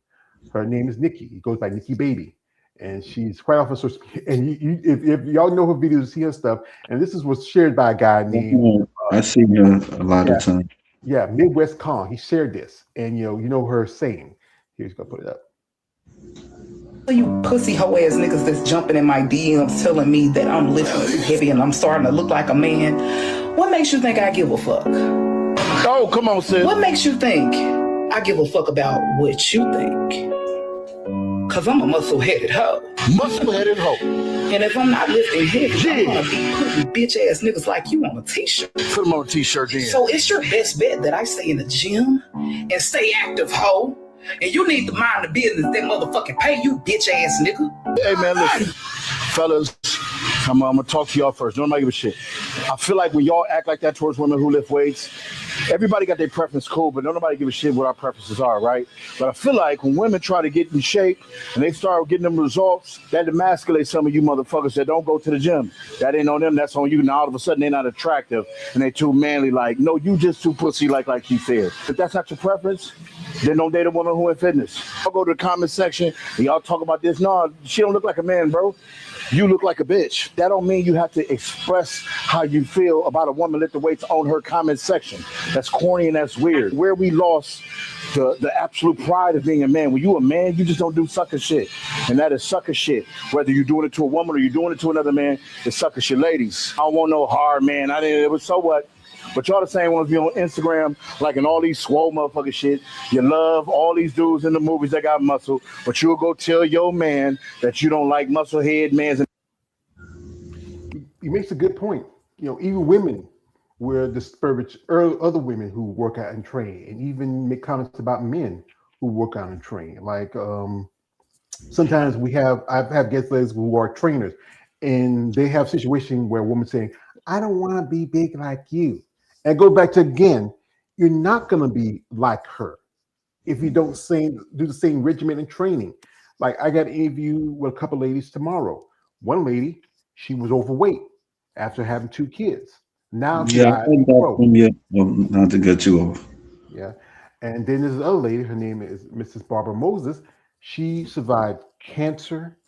Her name is Nikki. It goes by Nikki Baby. And she's quite often social media. And if y'all know her videos, see her stuff. And this was shared by a guy named I see her a lot of times. yeah, Midwest Kong. He shared this. And you know her saying. Here's gonna put it up. You pussy hoe ass niggas that's jumping in my DMs telling me that I'm lifting too heavy and I'm starting to look like a man. What makes you think I give a fuck? Oh, come on, sis. What makes you think I give a fuck about what you think? Cause I'm a muscle-headed hoe. Muscle-headed hoe. And if I'm not lifting heavy, I'm gonna be putting bitch ass niggas like you on a t-shirt. Put them on a t-shirt then. So it's your best bet that I stay in the gym and stay active, hoe. And you need to mind the business that motherfucking pay you, bitch ass nigga. Hey man, listen, fellas, I'm gonna talk to y'all first. Nobody give a shit. I feel like when y'all act like that towards women who lift weights, everybody got their preference, cool, but nobody give a shit what our preferences are, right? But I feel like when women try to get in shape and they start getting them results, that emasculates some of you motherfuckers that don't go to the gym. That ain't on them, that's on you. Now all of a sudden they're not attractive and they too manly. Like, no, you just too pussy, like she said. If that's not your preference, then don't date a woman who in fitness. I'll go to the comment section and y'all talk about this. No, she don't look like a man, bro. You look like a bitch. That don't mean you have to express how you feel about a woman lifting weights on her comment section. That's corny and that's weird. Where we lost the absolute pride of being a man. When you a man, you just don't do sucker shit. And that is sucker shit. Whether you're doing it to a woman or you're doing it to another man, it's sucker shit. Ladies, I don't want no hard man. It was so what? But y'all the same ones be on Instagram, like in all these swole motherfucking shit. You love all these dudes in the movies that got muscle, but you'll go tell your man that you don't like muscle head mans. He makes a good point. Even women will disparage other women who work out and train, and even make comments about men who work out and train. Like sometimes I've had guest ladies who are trainers, and they have situations where a woman's saying, "I don't want to be big like you." And go back to again, you're not going to be like her if you don't do the same regimen and training. Like I got an interview with a couple ladies tomorrow. One lady, she was overweight after having 2 kids. Now she's not to get you off. Yeah. And then there's another lady, her name is Mrs. Barbara Moses. She survived cancer,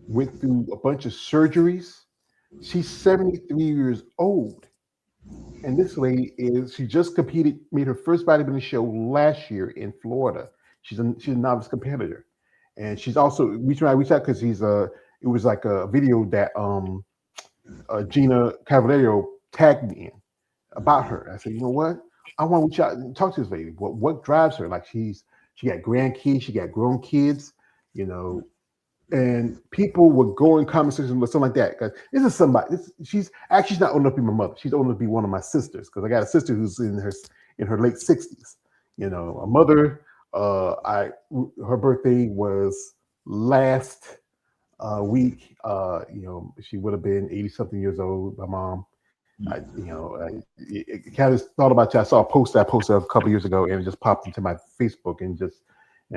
went through a bunch of surgeries. She's 73 years old. And this lady she just competed, made her first bodybuilding show last year in Florida. She's a novice competitor. And she's also, reached out because it was like a video that Gina Cavallero tagged me in about her. I said, you know what? I want to reach out and talk to this lady. What drives her? Like she got grandkids, she got grown kids, and people would go in conversation with something like that. Because this is somebody. She's not old enough to be my mother. She's old enough to be one of my sisters. Because I got a sister who's in her late 60s. A mother. Her birthday was last week. She would have been 80 something years old. My mom. I kind of thought about you. I saw a post I posted a couple years ago, and it just popped into my Facebook, and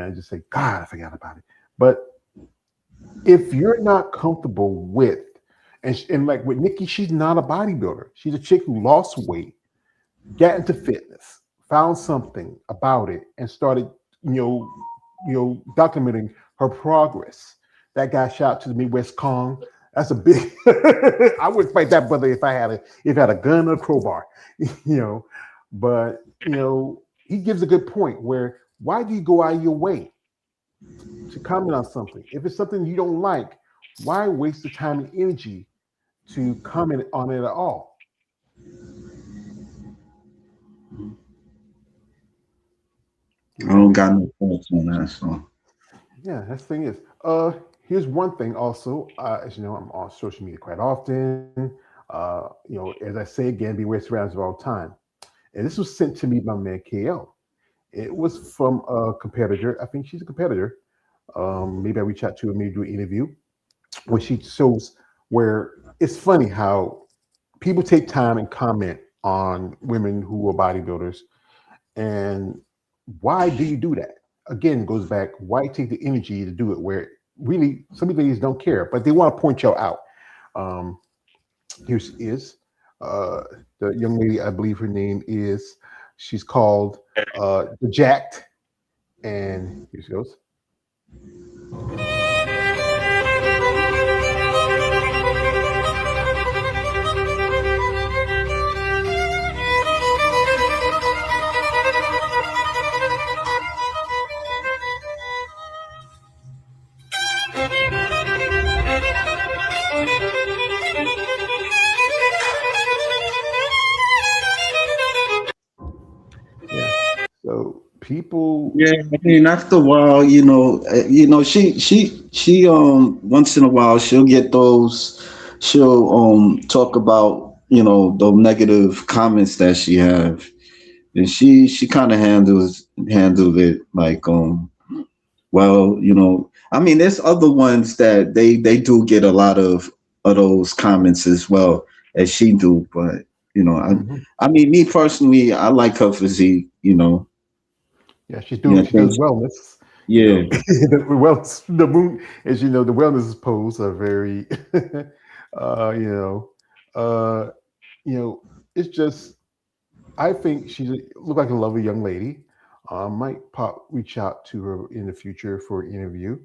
I just say, God, I forgot about it. But if you're not comfortable with, and like with Nikki, she's not a bodybuilder. She's a chick who lost weight, got into fitness, found something about it, and started, documenting her progress. That guy shout out to the Midwest Kong. That's a big. I would fight that brother if I had a gun or a crowbar, But he gives a good point. Where why do you go out of your way to comment on something? If it's something you don't like, why waste the time and energy to comment on it at all? I don't got no thoughts on that. So yeah, that's the thing is. Here's one thing also, as you know, I'm on social media quite often. As I say again, beware surroundings all the time. And this was sent to me by my man KL. It was from a competitor. I think she's a competitor. Maybe I reach out to her, maybe do an interview where she shows where it's funny how people take time and comment on women who are bodybuilders, and why do you do that? Again, it goes back, why take the energy to do it where really some ladies don't care, but they want to point you out. Um, here she is. Uh, the young lady, I believe her name is, she's called the Jacked, and here she goes. Yeah. So people, Yeah, I mean, after a while, she once in a while she'll get those. She'll talk about the negative comments that she have, and she kind of handled it like well, I mean, there's other ones that they do get a lot of those comments as well as she do, but mhm. I mean, me personally, I like her physique, Yeah, yeah, she does wellness. You yeah. know, the wellness, the moon, as you know, the wellness posts are very, uh, you know, uh, it's just. I think she look like a lovely young lady. Might pop reach out to her in the future for an interview.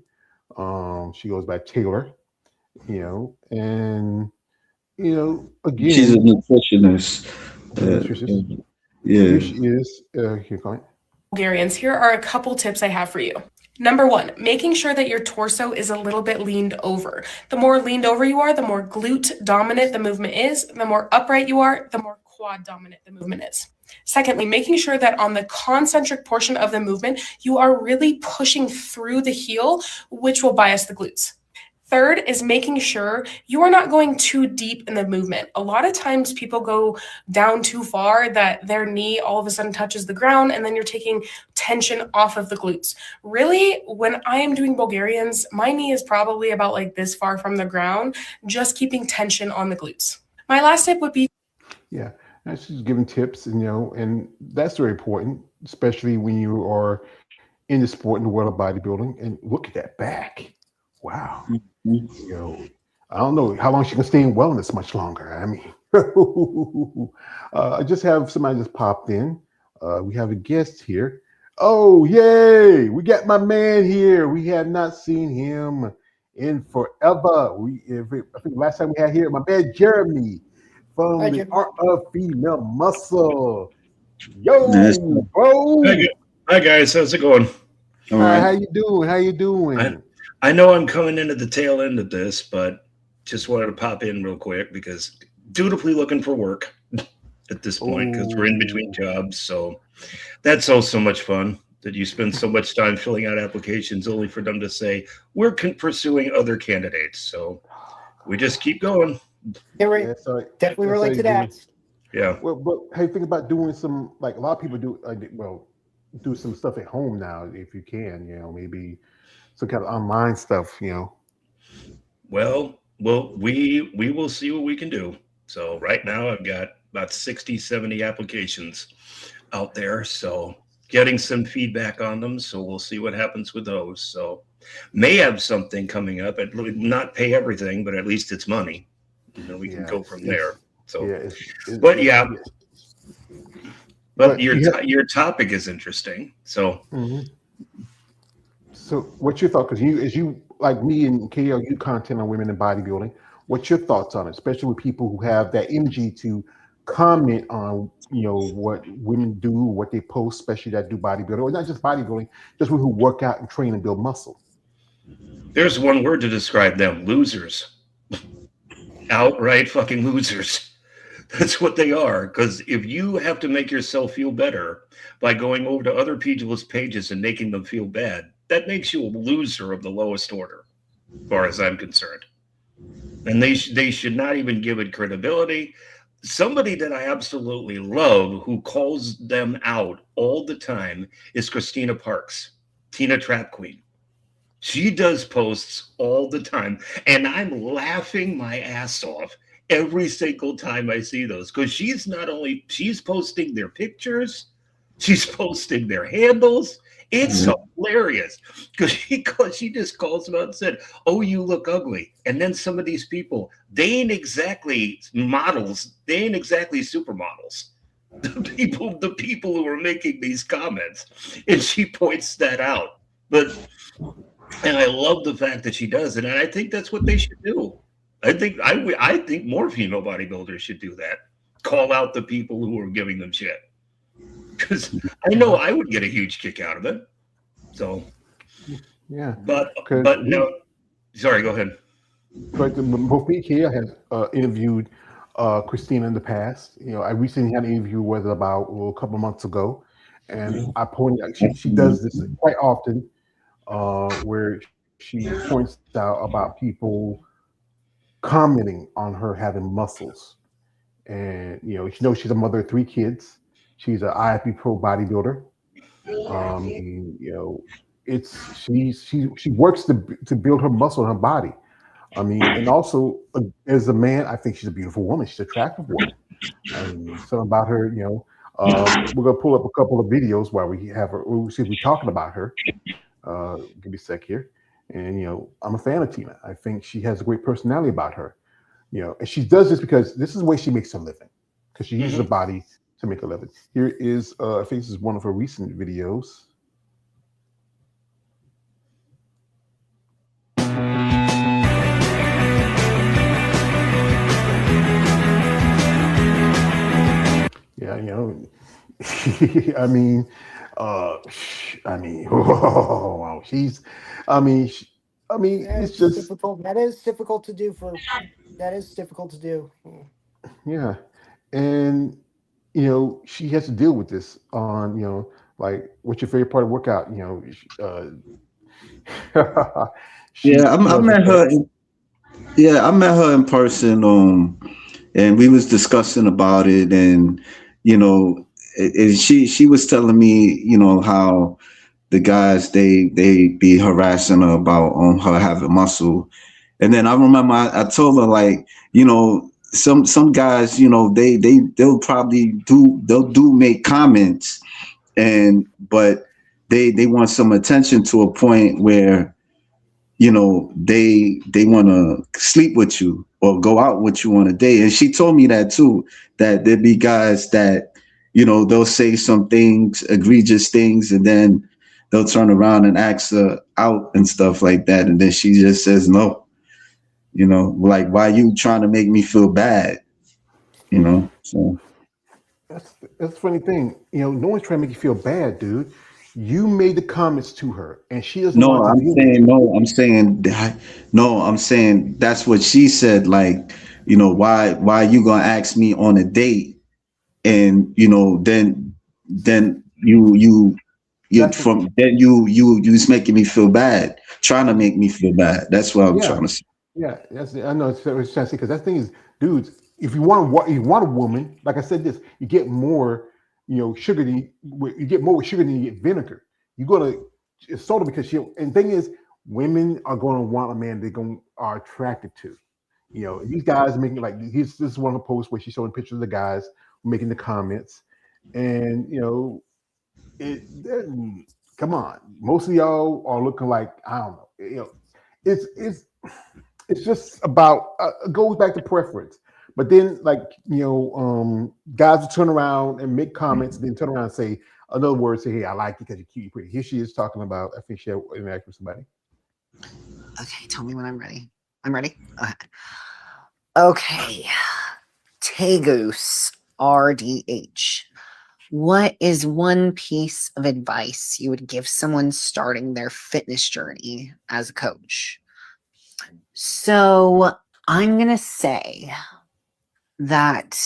She goes by Taylor. And She's a again, nutritionist. she's a nutritionist. Here Yeah. she is. Here, comment. Bulgarians, here are a couple tips I have for you. Number one, making sure that your torso is a little bit leaned over. The more leaned over you are, the more glute dominant the movement is. The more upright you are, the more quad dominant the movement is. Secondly, making sure that on the concentric portion of the movement, you are really pushing through the heel, which will bias the glutes. Third is making sure you are not going too deep in the movement. A lot of times people go down too far that their knee all of a sudden touches the ground and then you're taking tension off of the glutes. Really, when I am doing Bulgarians, my knee is probably about like this far from the ground, just keeping tension on the glutes. My last tip would be Yeah, and she's giving tips, and and that's very important, especially when you are in the sport in the world of bodybuilding. And look at that back. Wow. Mhm. You know, I don't know how long she can stay in wellness much longer. I mean, I just have somebody just popped in. We have a guest here. Oh, yay! We got my man here. We have not seen him in forever. I think the last time we had here, my man Jeremy from Hi, the Jim. Art of Female Muscle. That's Yo, bro. Hi guys, how's it going? all Hi, right. how you doing? How you I doing? I know I'm coming into the tail end of this, but just wanted to pop in real quick because dutifully looking for work at this point because we're in between Oh, jobs. So that's so much fun that you spend so much time filling out applications only for them to say we're pursuing other candidates. So we just keep going. Yeah, yeah, sorry. definitely That's how relate you to do. that. Yeah. Well, but hey, think about doing some, like a lot of people do. Do some stuff at home now if you can. Maybe some kind of online stuff. Well, we will see what we can do. So right now I've got about 60, 70 applications out there. So getting some feedback on them. So we'll see what happens with those. So may have something coming up. It would not pay everything, but at least it's money. We can Yeah, go from there. So, yeah, but yeah, but but your topic is interesting. So mhm. So, what's your thought? Because you, as you like me and KL, you content on women in bodybuilding. What's your thoughts on it, especially with people who have that energy to comment on, what women do, what they post, especially that do bodybuilding, or not just bodybuilding, just who work out and train and build muscle. there's one word to describe them: losers. Outright fucking losers. That's what they are. Because if you have to make yourself feel better by going over to other people's pages and making them feel bad, that makes you a loser of the lowest order, as far as I'm concerned. And they should not even give it credibility. Somebody that I absolutely love who calls them out all the time is Christina Parks, Tina Trap Queen. She does posts all the time, and I'm laughing my ass off every single time I see those, because she's posting their pictures, she's posting their handles. It's hilarious because she just calls them out and said, "Oh, you look ugly," and then some of these people, they ain't exactly models, they ain't exactly supermodels. The people who are making these comments, and she points that out. And I love the fact that she does it, and I think that's what they should do. I think more female bodybuilders should do that. Call out the people who are giving them shit, because I know I would get a huge kick out of it. So, Yeah. but no, sorry, go ahead. But both me here has interviewed Christina in the past. I recently had an interview with her about a couple of months ago, and I pointed out she does this quite often, where she points out about people commenting on her having muscles. And she knows she's a mother of 3 kids. She's an IFB pro bodybuilder. And, it's she works to build her muscle in her body. I mean, and also as a man, I think she's a beautiful woman. She's an attractive woman. I mean, something about her. We're gonna pull up a couple of videos while we have her. We'll see if we're talking about her. Give me a sec here. And I'm a fan of Tina. I think she has a great personality about her. And she does this because this is the way she makes her living. Because she uses her body to make a living. Here is, I think this is one of her recent videos. Yeah, I mean, oh, wow, it's just difficult. That is difficult to do that is difficult to do. Yeah, and she has to deal with this on like, what's your favorite part of workout? I met her. I met her in person. And we was discussing about it, and she was telling me how the guys they be harassing her about her having muscle. And then I remember I told her, like, some guys, they'll probably do make comments, but they want some attention to a point where they want to sleep with you or go out with you on a date. And she told me that too, that there'd be guys that they'll say some things, egregious things, and then they'll turn around and ask her out and stuff like that, and then she just says no. Like, why you trying to make me feel bad? So that's the funny thing. No one's trying to make you feel bad, dude. You made the comments to her, and she doesn't want to deal with it. I'm saying that's what she said. Like, why you gonna ask me on a date, and then you just making me feel bad, trying to make me feel bad. That's what I'm trying to say. Yeah, I know it's what I was trying to say, because that thing is, dudes, if you want a woman, like I said, you get more, sugar than you get more sugar than you get vinegar. You're gonna soda, because and the thing is, women are gonna want a man are attracted to. These guys making, like, this is one of the posts where she's showing pictures of the guys making the comments, and come on, most of y'all are looking like, I don't know, it's just about goes back to preference. But then, like, guys will turn around and make comments, and then turn around and say another word, say, "Hey, I like you because you're cute, you're pretty." Here she is talking about, I think she had interact with somebody. Okay, tell me when I'm ready. I'm ready. Okay. Tegus RDH. What is one piece of advice you would give someone starting their fitness journey as a coach? So I'm going to say that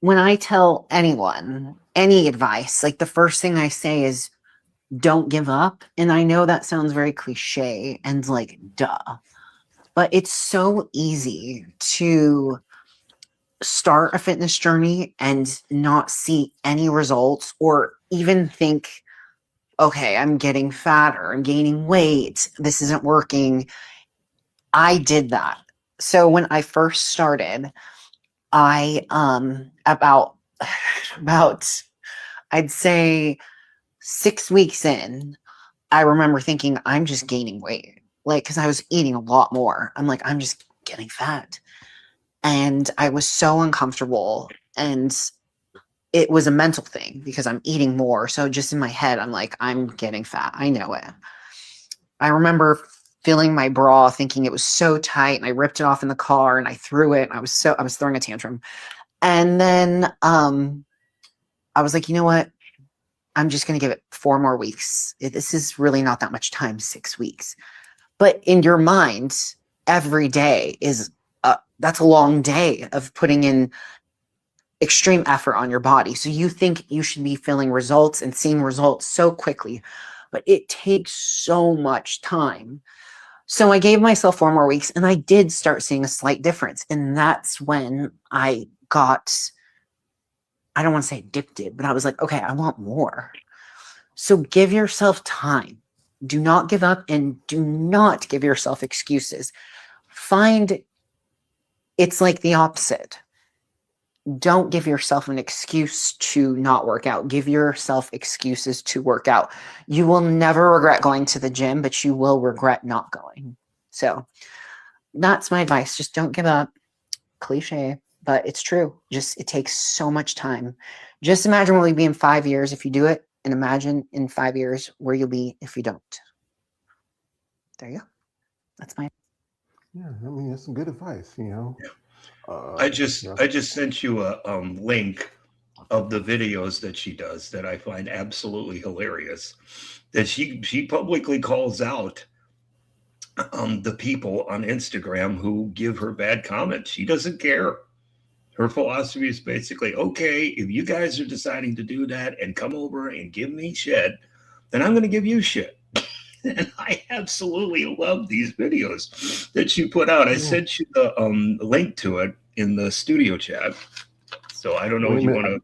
when I tell anyone any advice, like, the first thing I say is, don't give up. And I know that sounds very cliche and like, duh, but it's so easy to start a fitness journey and not see any results, or even think, okay, I'm getting fatter, I'm gaining weight, this isn't working. I did that. So when I first started, I about I'd say 6 weeks in, I remember thinking I'm just gaining weight. Like, cuz I was eating a lot more. I'm like, I'm just getting fat. And I was so uncomfortable, and it was a mental thing because I'm eating more. So just in my head, I'm like, I'm getting fat. I know it. I remember feeling my bra, thinking it was so tight, and I ripped it off in the car and I threw it. I was throwing a tantrum. And then I was like, you know what? I'm just going to give it 4 more weeks. This is really not that much time, 6 weeks. But in your mind, every day is that's a long day of putting in extreme effort on your body. So you think you should be feeling results and seeing results so quickly, but it takes so much time. So I gave myself 4 more weeks, and I did start seeing a slight difference. And that's when I got, I don't want to say addicted, but I was like, okay, I want more. So give yourself time. Do not give up, and do not give yourself excuses. It's like the opposite. Don't give yourself an excuse to not work out. Give yourself excuses to work out. You will never regret going to the gym, but you will regret not going. So that's my advice. Just don't give up. Cliche, but it's true. It takes so much time. Just imagine where you'll be in 5 years if you do it, and imagine in 5 years where you'll be if you don't. There you go. That's my. Yeah, I mean, that's some good advice, you know. I just sent you a link of the videos that she does that I find absolutely hilarious. That she publicly calls out the people on Instagram who give her bad comments. She doesn't care. Her philosophy is basically, okay, if you guys are deciding to do that and come over and give me shit, then I'm going to give you shit. And I absolutely love these videos that you put out. I sent you the link to it in the studio chat. So I don't know if you want to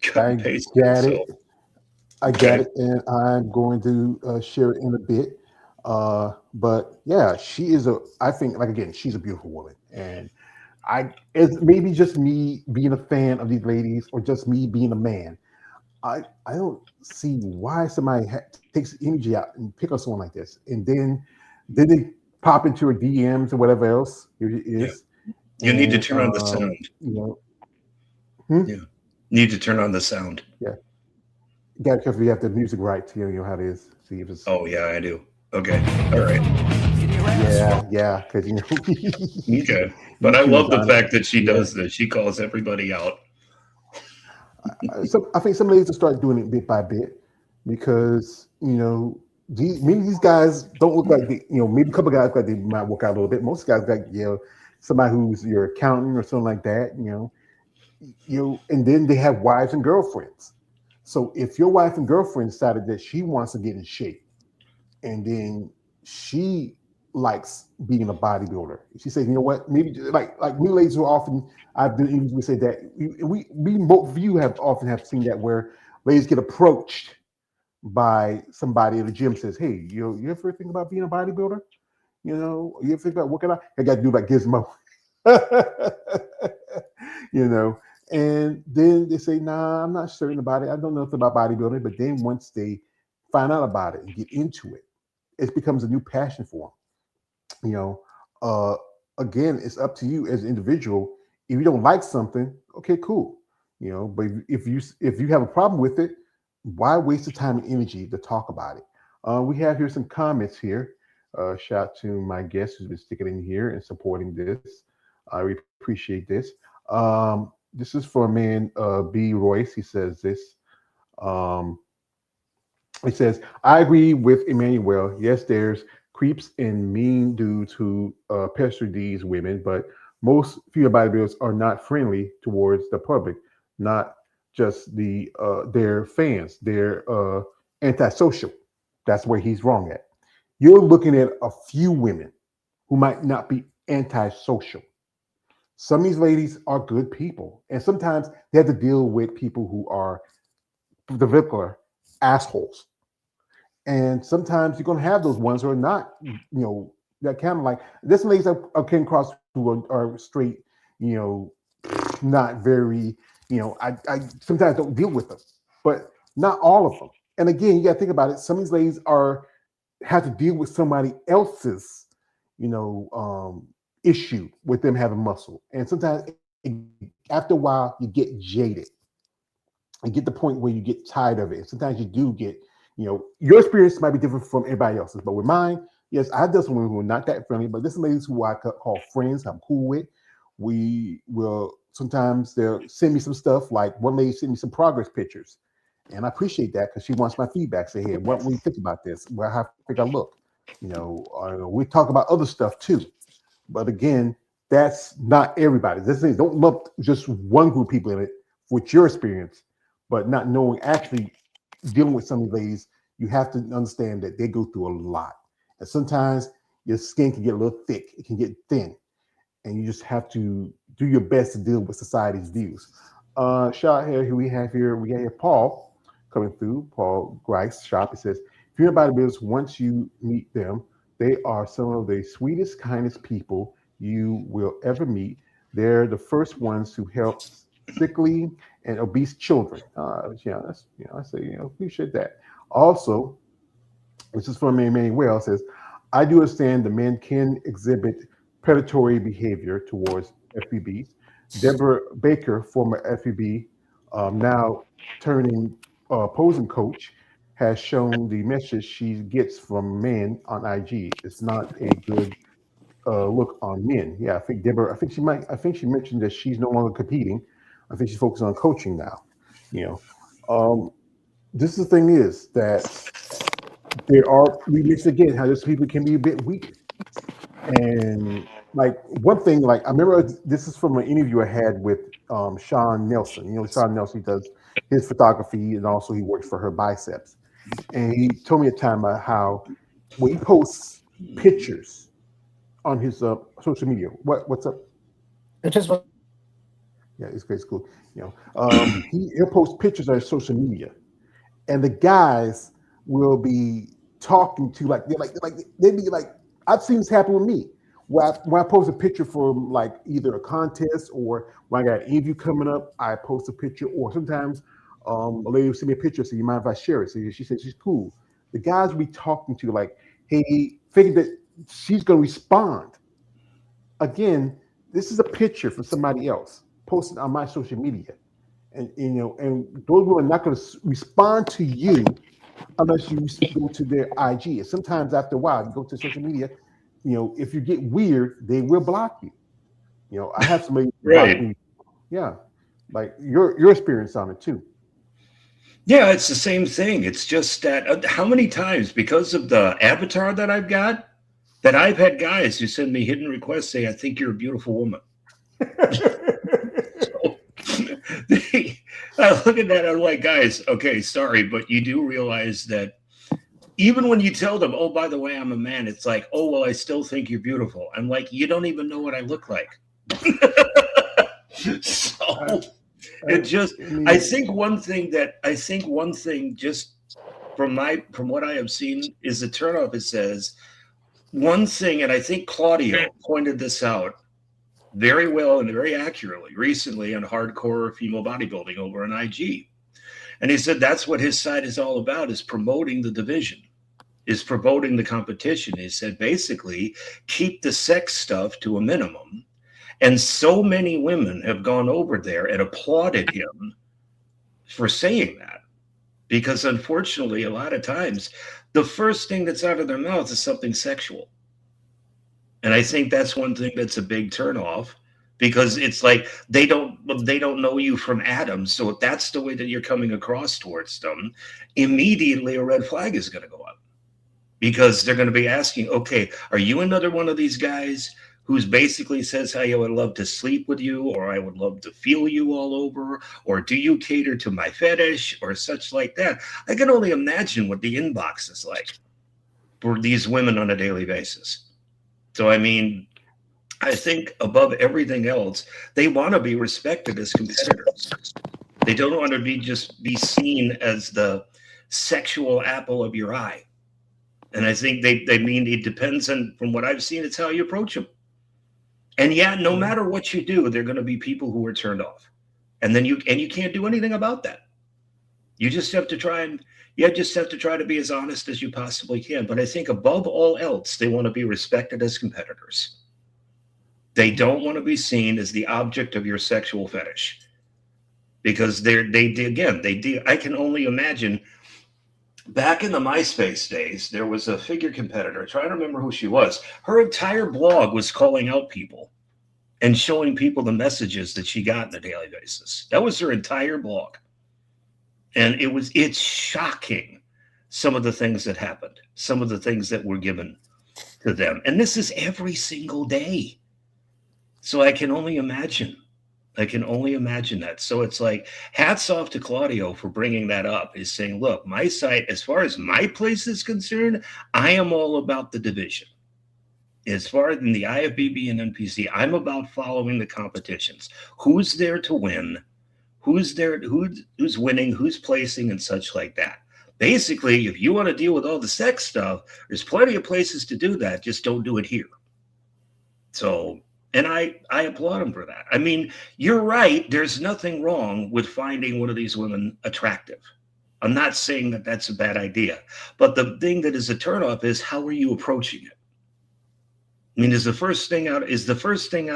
cut and paste got it. it. I got it, and I'm going to share it in a bit. But yeah, I think, like, again, she's a beautiful woman, and it's maybe just me being a fan of these ladies, or just me being a man. I don't see why somebody takes energy out and pick on someone like this, and then they pop into her DMs or whatever else it is. Yeah. You need to turn on the sound. You know, Yeah, need to turn on the sound. Yeah, got because we have the music right to you know how it is. See if it's. Oh yeah, I do. Okay, all right. Yeah, because you know. Okay, but I love the fact that she does this. She calls everybody out. So I think some ladies will start doing it bit by bit, because you know maybe these guys don't look like maybe a couple guys look like they might work out a little bit. Most guys like somebody who's your accountant or something like that. And then they have wives and girlfriends. So if your wife and girlfriend decided that she wants to get in shape, and then she likes being a bodybuilder, she says, you know what, maybe like we ladies who often I've been we say that we both of you have often seen that, where ladies get approached by somebody at the gym, says, hey, you ever think about being a bodybuilder? You ever think about working out? I got to do like Gizmo. And then they say, nah, I'm not certain about it. I don't know nothing about bodybuilding. But then once they find out about it and get into it, it becomes a new passion for them. Again, it's up to you as an individual. If you don't like something, okay, cool. But if you have a problem with it, why waste the time and energy to talk about it? We have here some comments here. Shout out to my guest who's been sticking in here and supporting this. I really appreciate this. This is for man B. Royce. He says this. He says, I agree with Emmanuel. Yes, there's creeps and mean dudes who pester these women, but most female bodybuilders are not friendly towards the public, not just their fans. They're antisocial. That's where he's wrong at. You're looking at a few women who might not be antisocial. Some of these ladies are good people, and sometimes they have to deal with people who are the particular assholes. And sometimes you're going to have those ones who are not, that kind of like this ladies I came across who are straight, not very, I sometimes don't deal with them, but not all of them. And again, you got to think about it. Some of these ladies have to deal with somebody else's, issue with them having muscle. And sometimes after a while, you get jaded. You get the point where you get tired of it. Sometimes you do get, your experience might be different from everybody else's. But with mine, yes, I have done some women who are not that friendly, but this is ladies who I call friends. I'm cool with. We will sometimes they'll send me some stuff. Like one lady sent me some progress pictures, and I appreciate that because she wants my feedback. Say, hey, what do you think about this? Well, how think I look? We talk about other stuff too. But again, that's not everybody. This thing don't lump just one group of people in it with your experience, but not knowing actually dealing with some of these ladies, you have to understand that they go through a lot. And sometimes your skin can get a little thick, it can get thin, and you just have to do your best to deal with society's views. Shot here, who we have here, we got here Paul coming through, Paul Grice Shop. It says, if you're about business, once you meet them, they are some of the sweetest, kindest people you will ever meet. They're the first ones to help sickly and obese children. I say, appreciate that. Also, this is from Manuel, says, I do understand the men can exhibit predatory behavior towards FBBs. Deborah Baker, former FBB, now turning opposing coach, has shown the message she gets from men on IG. It's not a good look on men. Yeah, I think Deborah. I think she mentioned that she's no longer competing. I think she's focused on coaching now. This is the thing is that we mentioned again how those people can be a bit weak. And like one thing, like I remember this is from an interview I had with Sean Nelson. Sean Nelson does his photography and also he works for her biceps. And he told me a time about how when he posts pictures on his social media, what's up? It just was. Yeah, it's great school. He'll post pictures on his social media, and the guys will be talking to they'd be like, I've seen this happen with me. When I post a picture from like either a contest or when I got an interview coming up, I post a picture, or sometimes a lady will send me a picture, so you mind if I share it? So she said she's cool. The guys will be talking to like, hey, figure that she's gonna respond. Again, this is a picture from somebody else posted on my social media. And and those women are not gonna respond to you unless you go to their IG. And sometimes after a while, you go to social media, if you get weird, they will block you. I have somebody block me. Yeah. Like your experience on it too. Yeah, it's the same thing. It's just that how many times, because of the avatar that I've got, that I've had guys who send me hidden requests say, I think you're a beautiful woman. I look at that, I'm like, guys, okay, sorry, but you do realize that even when you tell them, oh, by the way, I'm a man, it's like, oh, well, I still think you're beautiful. I'm like, you don't even know what I look like. So it just, I think one thing just from what I have seen is the turnoff. It says one thing, and I think Claudio pointed this out very well and very accurately recently on Hardcore Female Bodybuilding over on IG. And he said that's what his site is all about, is promoting the division, is promoting the competition. He said basically keep the sex stuff to a minimum. And so many women have gone over there and applauded him for saying that. Because unfortunately, a lot of times, the first thing that's out of their mouth is something sexual. And I think that's one thing that's a big turnoff, because it's like they don't know you from Adam. So if that's the way that you're coming across towards them, immediately a red flag is going to go up, because they're going to be asking, okay, are you another one of these guys who's basically says, hey, I would love to sleep with you, or I would love to feel you all over, or do you cater to my fetish, or such like that? I can only imagine what the inbox is like for these women on a daily basis. So, I mean, I think above everything else, they want to be respected as competitors. They don't want to be seen as the sexual apple of your eye. And I think they mean it depends on, from what I've seen, it's how you approach them. And yeah, no matter what you do, there are going to be people who are turned off. And then you can't do anything about that. You just have to try to be as honest as you possibly can. But I think above all else, they want to be respected as competitors. They don't want to be seen as the object of your sexual fetish. Because I can only imagine back in the MySpace days, there was a figure competitor. Trying to remember who she was. Her entire blog was calling out people and showing people the messages that she got on a daily basis. That was her entire blog. And it's shocking, some of the things that happened, some of the things that were given to them. And this is every single day. So I can only imagine that. So it's like, hats off to Claudio for bringing that up, is saying, look, my site, as far as my place is concerned, I am all about the division. As far as in the IFBB and NPC, I'm about following the competitions. Who's there to win? Who's winning? Who's placing and such like that. Basically, if you want to deal with all the sex stuff, there's plenty of places to do that. Just don't do it here. So, and I applaud him for that. I mean, you're right. There's nothing wrong with finding one of these women attractive. I'm not saying that that's a bad idea. But the thing that is a turnoff is, how are you approaching it? I mean, is the first thing out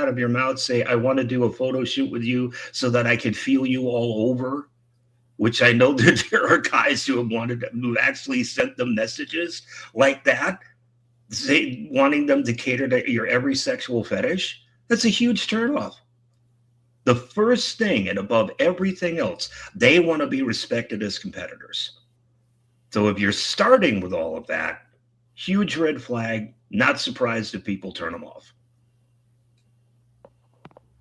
of your mouth say, I want to do a photo shoot with you so that I can feel you all over? Which I know that there are guys who actually sent them messages like that, wanting them to cater to your every sexual fetish. That's a huge turnoff. The first thing, and above everything else, they want to be respected as competitors. So if you're starting with all of that, huge red flag. Not surprised if people turn them off.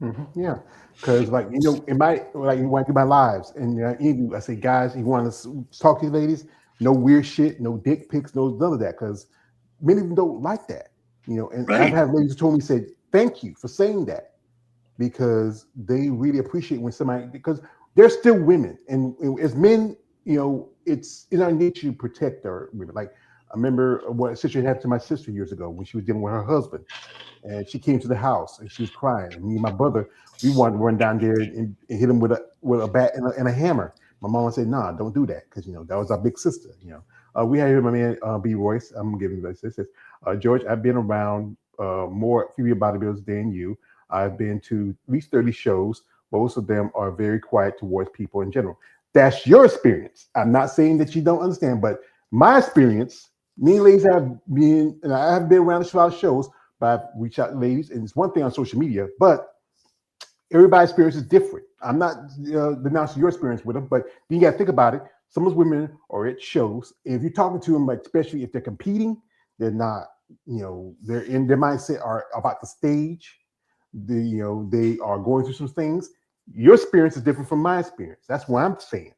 Mm-hmm, yeah, because in my lives, and I say, guys, you want to talk to you ladies? No weird shit, no dick pics, no none of that, because many of them don't like that. And right. I've had ladies who told me, said, thank you for saying that, because they really appreciate when somebody, because they're still women, and as men, it's in our nature to protect our women. Like, I remember what a situation happened to my sister years ago when she was dealing with her husband, and she came to the house and she was crying. And me and my brother, we wanted to run down there and hit him with a bat and a hammer. My mom said, "Nah, don't do that," because that was our big sister. We had here my man B. Royce. I'm giving you this. George, I've been around more female bodybuilders than you. I've been to at least 30 shows. Most of them are very quiet towards people in general. That's your experience. I'm not saying that you don't understand, but my experience. Me and ladies have been, and I have been around a lot of shows, but I've reached out to ladies, and it's one thing on social media, but everybody's experience is different. I'm not denouncing your experience with them, but you got to think about it. Some of those women are at shows, and if you're talking to them, especially if they're competing, they're not, they're in their mindset are about the stage. They are going through some things. Your experience is different from my experience. That's what I'm saying,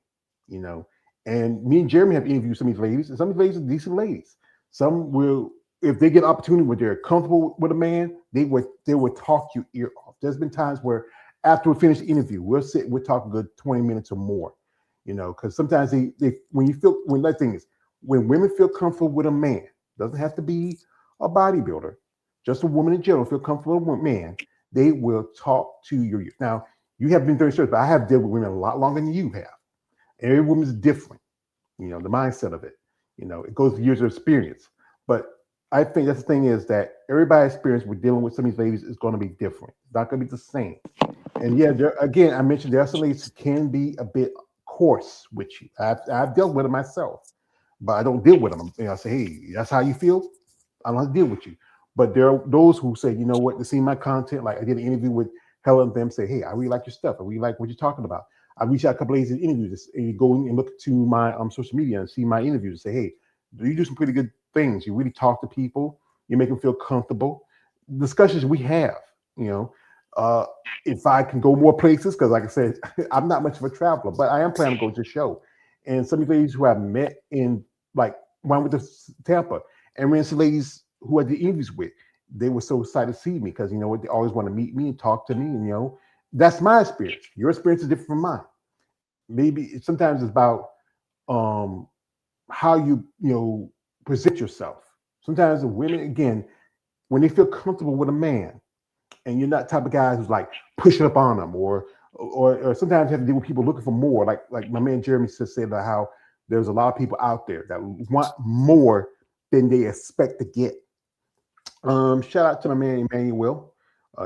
And me and Jeremy have interviewed some of these ladies, and some of these ladies are decent ladies. Some will, if they get an opportunity where they're comfortable with a man, they would talk your ear off. There's been times where after we finish the interview, we'll talk a good 20 minutes or more, because sometimes when women feel comfortable with a man, doesn't have to be a bodybuilder, just a woman in general feel comfortable with a man, they will talk to your ear. Now, you have been very serious, but I have dealt with women a lot longer than you have. Every woman's different, the mindset of it. It goes to years of experience. But I think that's the thing is that everybody's experience with dealing with some of these ladies is going to be different. It's not going to be the same. And yeah, again, I mentioned there are some ladies who can be a bit coarse with you. I've dealt with them myself, but I don't deal with them. I say, hey, that's how you feel? I don't have to deal with you. But there are those who say, you know what, to see my content, like I did an interview with Helen and them, say, hey, I really like your stuff. I really like what you're talking about. I reach out a couple of ladies in interviews, and you go and look to my social media and see my interviews and say, hey, you do some pretty good things. You really talk to people. You make them feel comfortable. Discussions we have, if I can go more places, because like I said, I'm not much of a traveler, but I am planning to go to a show. And some of the ladies who I've met in, like, one with the Tampa, and ran some ladies who I did interviews with, they were so excited to see me because, they always want to meet me and talk to me. And, that's my experience. Your experience is different from mine. Maybe sometimes it's about how you present yourself. Sometimes the women, again, when they feel comfortable with a man, and you're not the type of guy who's like pushing up on them, or sometimes you have to deal with people looking for more. Like my man Jeremy just said about how there's a lot of people out there that want more than they expect to get. Shout out to my man Emmanuel.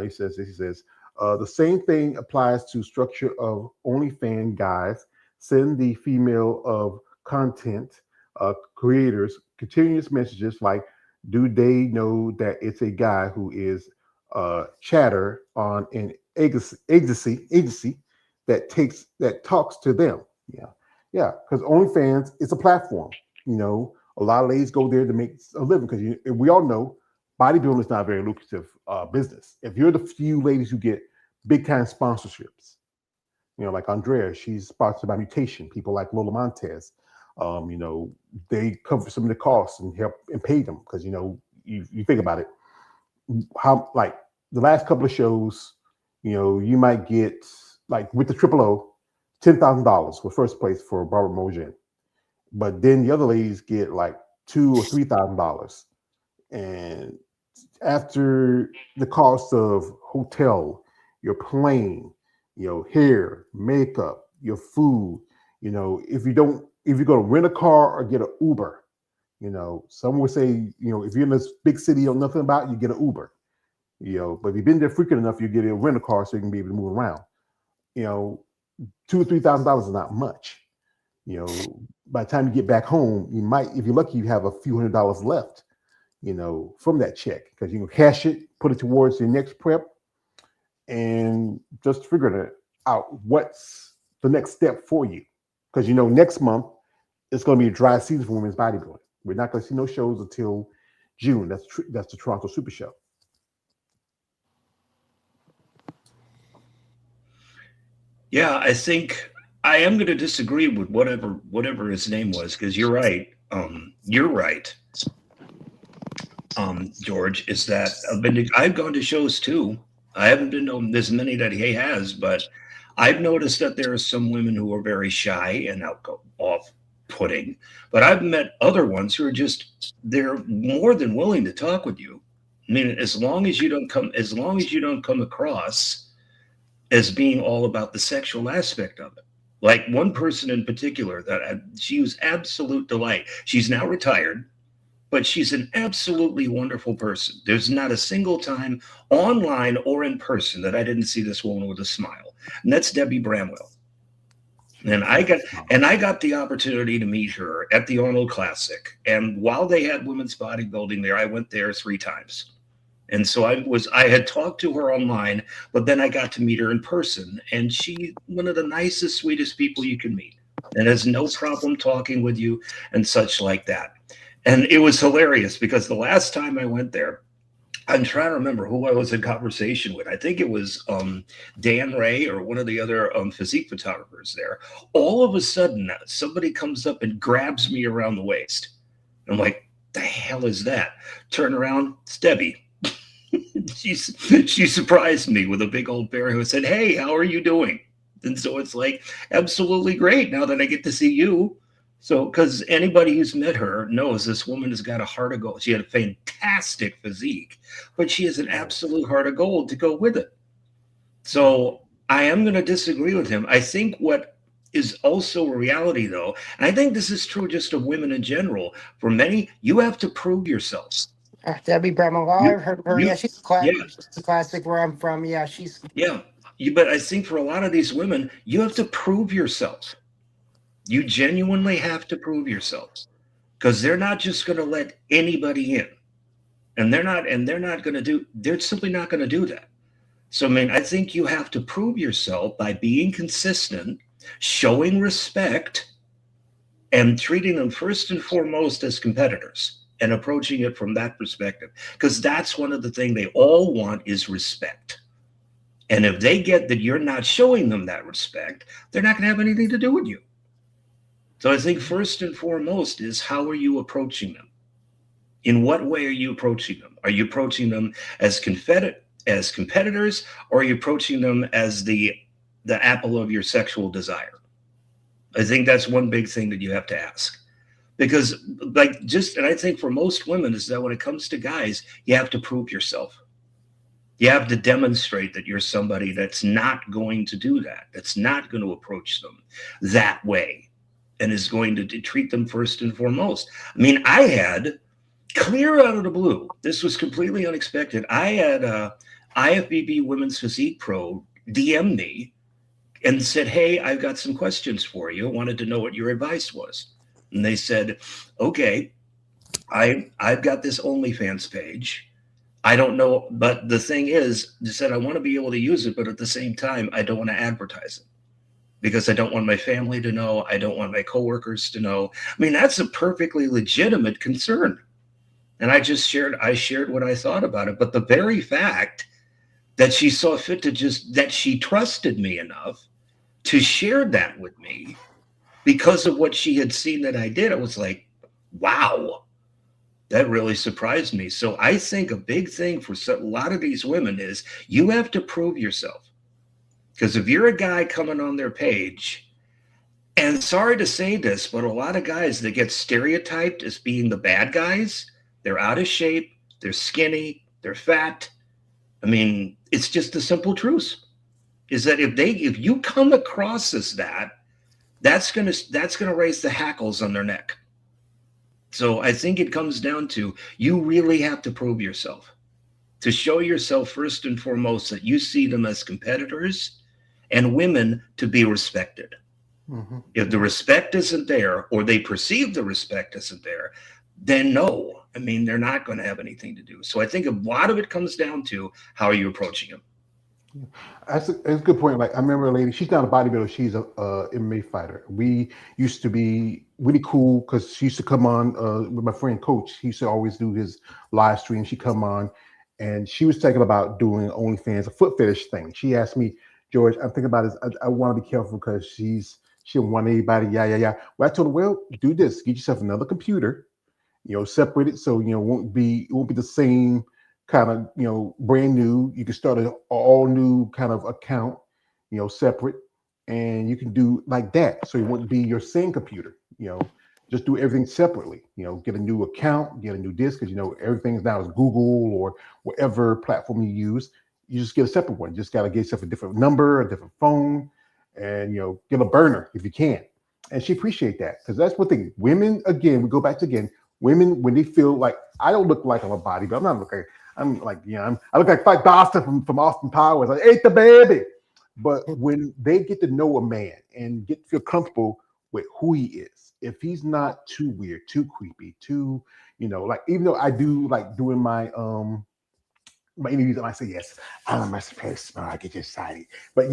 He says this. He says the same thing applies to structure of OnlyFans guys. Send the female of content creators continuous messages like, do they know that it's a guy who is chatter on an agency that talks to them? Yeah, yeah. Because OnlyFans is a platform. A lot of ladies go there to make a living because we all know bodybuilding is not a very lucrative business. If you're the few ladies who get big time sponsorships, like Andrea, she's sponsored by Mutation. People like Lola Montez, they cover some of the costs and help and pay them because you think about it, how like the last couple of shows, you might get like with the Triple O, $10,000 for first place for Barbara Mojan, but then the other ladies get like $2,000 or $3,000. And after the cost of hotel, your plane, hair, makeup, your food, if you're going to rent a car or get an Uber, some would say, if you're in this big city you know nothing about, you get an Uber, but if you've been there frequent enough, you get a rent a car so you can be able to move around. $2,000 or $3,000 is not much. By the time you get back home, you might, if you're lucky, you have a few $100s left, from that check, because you can cash it, put it towards your next prep, and just figure out what's the next step for you. Because next month it's going to be a dry season for women's bodybuilding. We're not going to see no shows until June. That's the Toronto Super Show. Yeah, I think I am going to disagree with whatever his name was, because you're right. You're right. George, is that I've gone to shows too. I haven't been to as many that he has, but I've noticed that there are some women who are very shy and off-putting. But I've met other ones who are they're more than willing to talk with you. I mean, as long as you don't come across as being all about the sexual aspect of it. Like one person in particular she was absolute delight. She's now retired, but she's an absolutely wonderful person. There's not a single time online or in person that I didn't see this woman with a smile. And that's Debbie Bramwell. And I got the opportunity to meet her at the Arnold Classic. And while they had women's bodybuilding there, I went there 3 times. And so I had talked to her online, but then I got to meet her in person. And she's one of the nicest, sweetest people you can meet, and has no problem talking with you and such like that. And it was hilarious because the last time I went there, I'm trying to remember who I was in conversation with. I think it was Dan Ray or one of the other physique photographers there. All of a sudden, somebody comes up and grabs me around the waist. I'm like, the hell is that? Turn around, it's Debbie. She surprised me with a big old bear who said, "Hey, how are you doing?" And so it's like, absolutely great now that I get to see you. So, because anybody who's met her knows this woman has got a heart of gold. She had a fantastic physique, but she has an absolute heart of gold to go with it. So I am going to disagree with him. I think what is also a reality, though, and I think this is true just of women in general, for many, you have to prove yourself. Debbie Bramwell, I've heard of her. Yeah, she's a classic where I'm from. Yeah, she's... Yeah, but I think for a lot of these women, you have to prove yourself. You genuinely have to prove yourself, because they're not just going to let anybody in, and they're simply not going to do that. So, I mean, I think you have to prove yourself by being consistent, showing respect, and treating them first and foremost as competitors and approaching it from that perspective, because that's one of the things they all want is respect. And if they get that you're not showing them that respect, they're not going to have anything to do with you. So I think first and foremost is, how are you approaching them? In what way are you approaching them? Are you approaching them as competitors, or are you approaching them as the apple of your sexual desire? I think that's one big thing that you have to ask. Because and I think for most women is that when it comes to guys, you have to prove yourself. You have to demonstrate that you're somebody that's not going to do that, that's not going to approach them that way, and is going to treat them first and foremost. I mean, I had clear out of the blue, this was completely unexpected. I had IFBB Women's Physique Pro DM me and said, hey, I've got some questions for you. I wanted to know what your advice was. And they said, okay, I've got this OnlyFans page. I don't know, but the thing is, they said, I want to be able to use it, but at the same time, I don't want to advertise it because I don't want my family to know. I don't want my coworkers to know. I mean, that's a perfectly legitimate concern. And I shared what I thought about it. But the very fact that she saw fit that she trusted me enough to share that with me because of what she had seen that I did, I was like, wow, that really surprised me. So I think a big thing for a lot of these women is you have to prove yourself. Because if you're a guy coming on their page, and sorry to say this, but a lot of guys that get stereotyped as being the bad guys, they're out of shape, they're skinny, they're fat. I mean, it's just the simple truth is that if you come across as that's gonna raise the hackles on their neck. So I think it comes down to you really have to prove yourself, to show yourself first and foremost that you see them as competitors and women to be respected. Mm-hmm. If the respect isn't there, or they perceive the respect isn't there, then no. I mean, they're not going to have anything to do. So I think a lot of it comes down to how are you approaching them. That's a good point. Like I remember a lady, she's not a bodybuilder, she's a MMA fighter. We used to be really cool because she used to come on with my friend Coach. He used to always do his live stream. She'd come on and she was thinking about doing OnlyFans, a foot fetish thing. She asked me, George, I'm thinking about this. I want to be careful because she don't want anybody. Yeah. Well, I told her, well, do this. Get yourself another computer, separate it so it won't be the same kind of brand new. You can start an all new kind of account, separate, and you can do like that. So it wouldn't be your same computer. Just do everything separately. Get a new account, get a new disk, because everything now is Google or whatever platform you use. You just get a separate one. Just gotta get yourself a different number, a different phone, and get a burner if you can. And she appreciate that, because that's one thing. Women, again, we go back to women when they feel like I don't look like I'm a body, but I look like Dawson from Austin Powers. I ate the baby. But when they get to know a man and feel comfortable with who he is, if he's not too weird, too creepy, too, even though I do like doing my interviews, and I say, yes, I'm a very smart, I get excited. But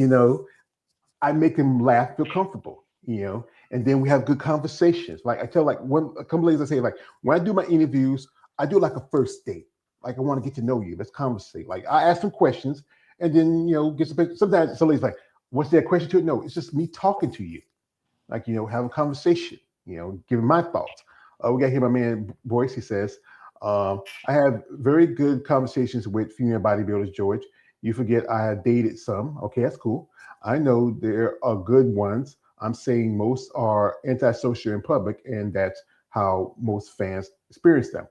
I make him laugh, feel comfortable, and then we have good conversations. Like I tell a couple ladies, I say, like, when I do my interviews, I do like a first date. Like, I want to get to know you. Let's conversate. Like, I ask some questions and then, get some, sometimes somebody's like, what's their question to it? No, it's just me talking to you. Like, have a conversation, giving my thoughts. We got here my man Boyce. He says, I have very good conversations with female bodybuilders, George. You forget I have dated some. Okay, that's cool. I know there are good ones. I'm saying most are antisocial in public, and that's how most fans experience them.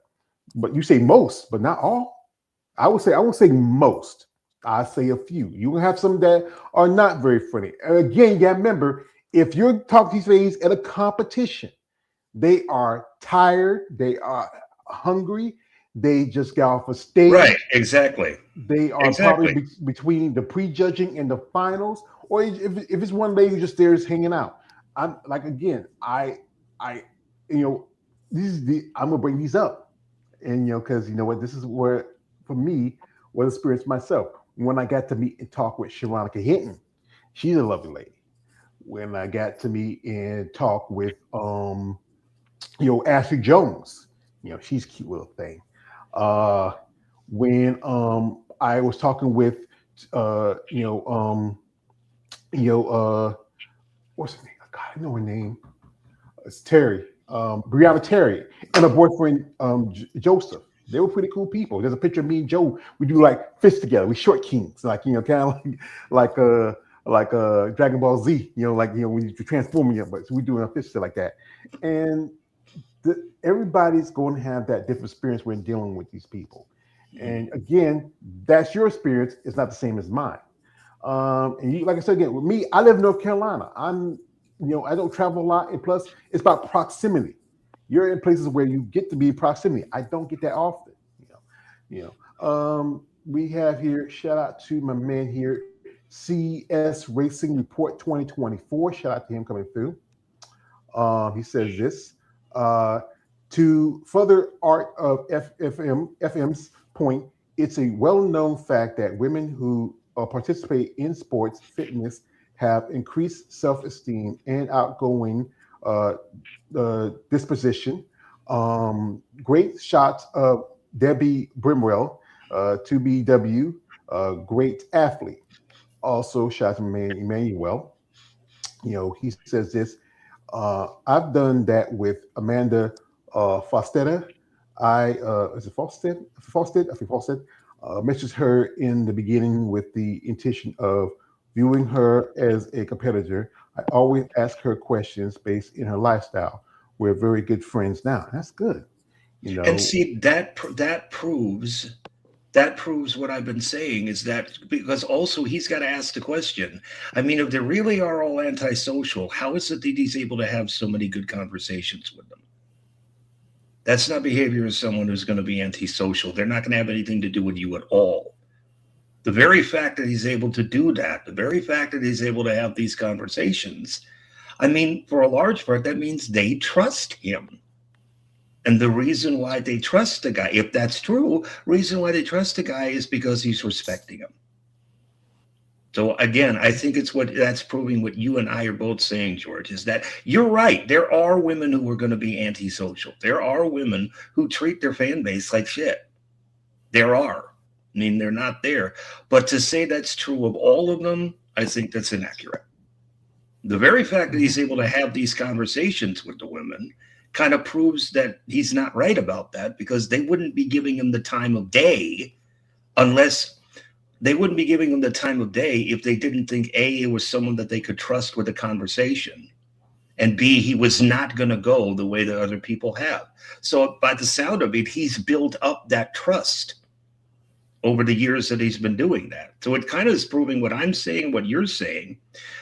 But you say most, but not all. I won't say most. I say a few. You will have some that are not very funny. And again, you got to remember, if you're talking to these ladies at a competition, they are tired, they are hungry, they just got off a stage. Right, exactly. They are probably between the prejudging and the finals, or if it's one lady just there is hanging out. I'm like, again, I'm gonna bring these up, and because what, this is where for me was experience myself when I got to meet and talk with Sharonica Hinton. She's a lovely lady. When I got to meet and talk with Ashley Jones, she's a cute little thing. When I was talking with what's her name? God, I know her name. It's Terry, Brianna Terry, and her boyfriend Joseph. They were pretty cool people. There's a picture of me and Joe. We do like fists together. We short kings, like kind of like Dragon Ball Z. When you transform, but so we do a fist like that. And everybody's going to have that different experience when dealing with these people. And again, that's your experience. It's not the same as mine. And you, like I said again, with me, I live in North Carolina. I don't travel a lot, and plus, it's about proximity. You're in places where you get to be in proximity. I don't get that often. We have here. Shout out to my man here, CS Racing Report 2024. Shout out to him coming through. He says this to further art of FM's point. It's a well-known fact that women who participate in sports fitness have increased self-esteem and outgoing disposition. Great shots of Debbie Brimwell, 2BW, great athlete. Also, shout out to Emmanuel. He says this. I've done that with Amanda Fostetta. Is it Fawcett? I think Fawcett mentions her in the beginning with the intention of viewing her as a competitor. I always ask her questions based in her lifestyle. We're very good friends now. That's good. And see, that proves what I've been saying, is that because also he's got to ask the question. I mean, if they really are all antisocial, how is it that he's able to have so many good conversations with them? That's not behavior of someone who's going to be antisocial. They're not going to have anything to do with you at all. The very fact that he's able to do that, the very fact that he's able to have these conversations, I mean, for a large part, that means they trust him. And the reason why they trust the guy, if that's true, reason why they trust the guy is because he's respecting him. So again, I think that's proving what you and I are both saying, George, is that you're right. There are women who are going to be antisocial. There are women who treat their fan base like shit. There are. I mean, they're not there. But to say that's true of all of them, I think that's inaccurate. The very fact that he's able to have these conversations with the women kind of proves that he's not right about that, because they wouldn't be giving him the time of day if they didn't think A, it was someone that they could trust with a conversation, and B, he was not going to go the way that other people have. So by the sound of it, he's built up that trust over the years that he's been doing that. So it kind of is proving what I'm saying, what you're saying,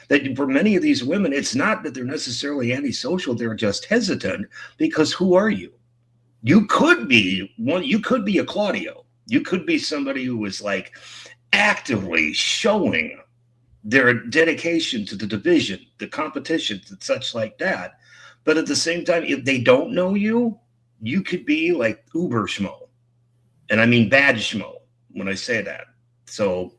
that for many of these women, it's not that they're necessarily antisocial, they're just hesitant, because who are you? You could be a Claudio. You could be somebody who is like actively showing their dedication to the division, the competitions and such like that. But at the same time, if they don't know you, you could be like uber schmo. And I mean bad schmo when I say that. So,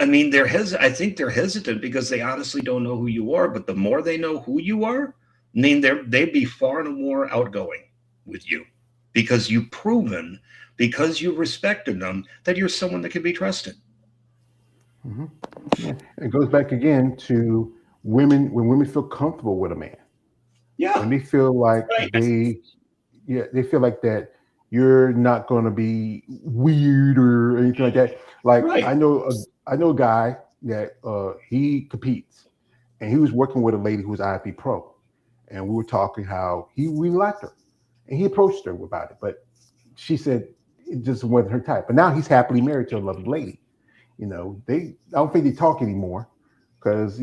I mean, I think they're hesitant because they honestly don't know who you are. But the more they know who you are, I mean, they'd be far more outgoing with you, because you've proven, because you respected them, that you're someone that can be trusted. Mm-hmm. Yeah. It goes back again to women, when women feel comfortable with a man. Yeah. When they feel like they feel like that you're not going to be weird or anything like that. Like I know a guy that he competes, and he was working with a lady who was IFB pro, and we were talking how we liked her, and he approached her about it, but she said it just wasn't her type. But now he's happily married to a lovely lady. I don't think they talk anymore, because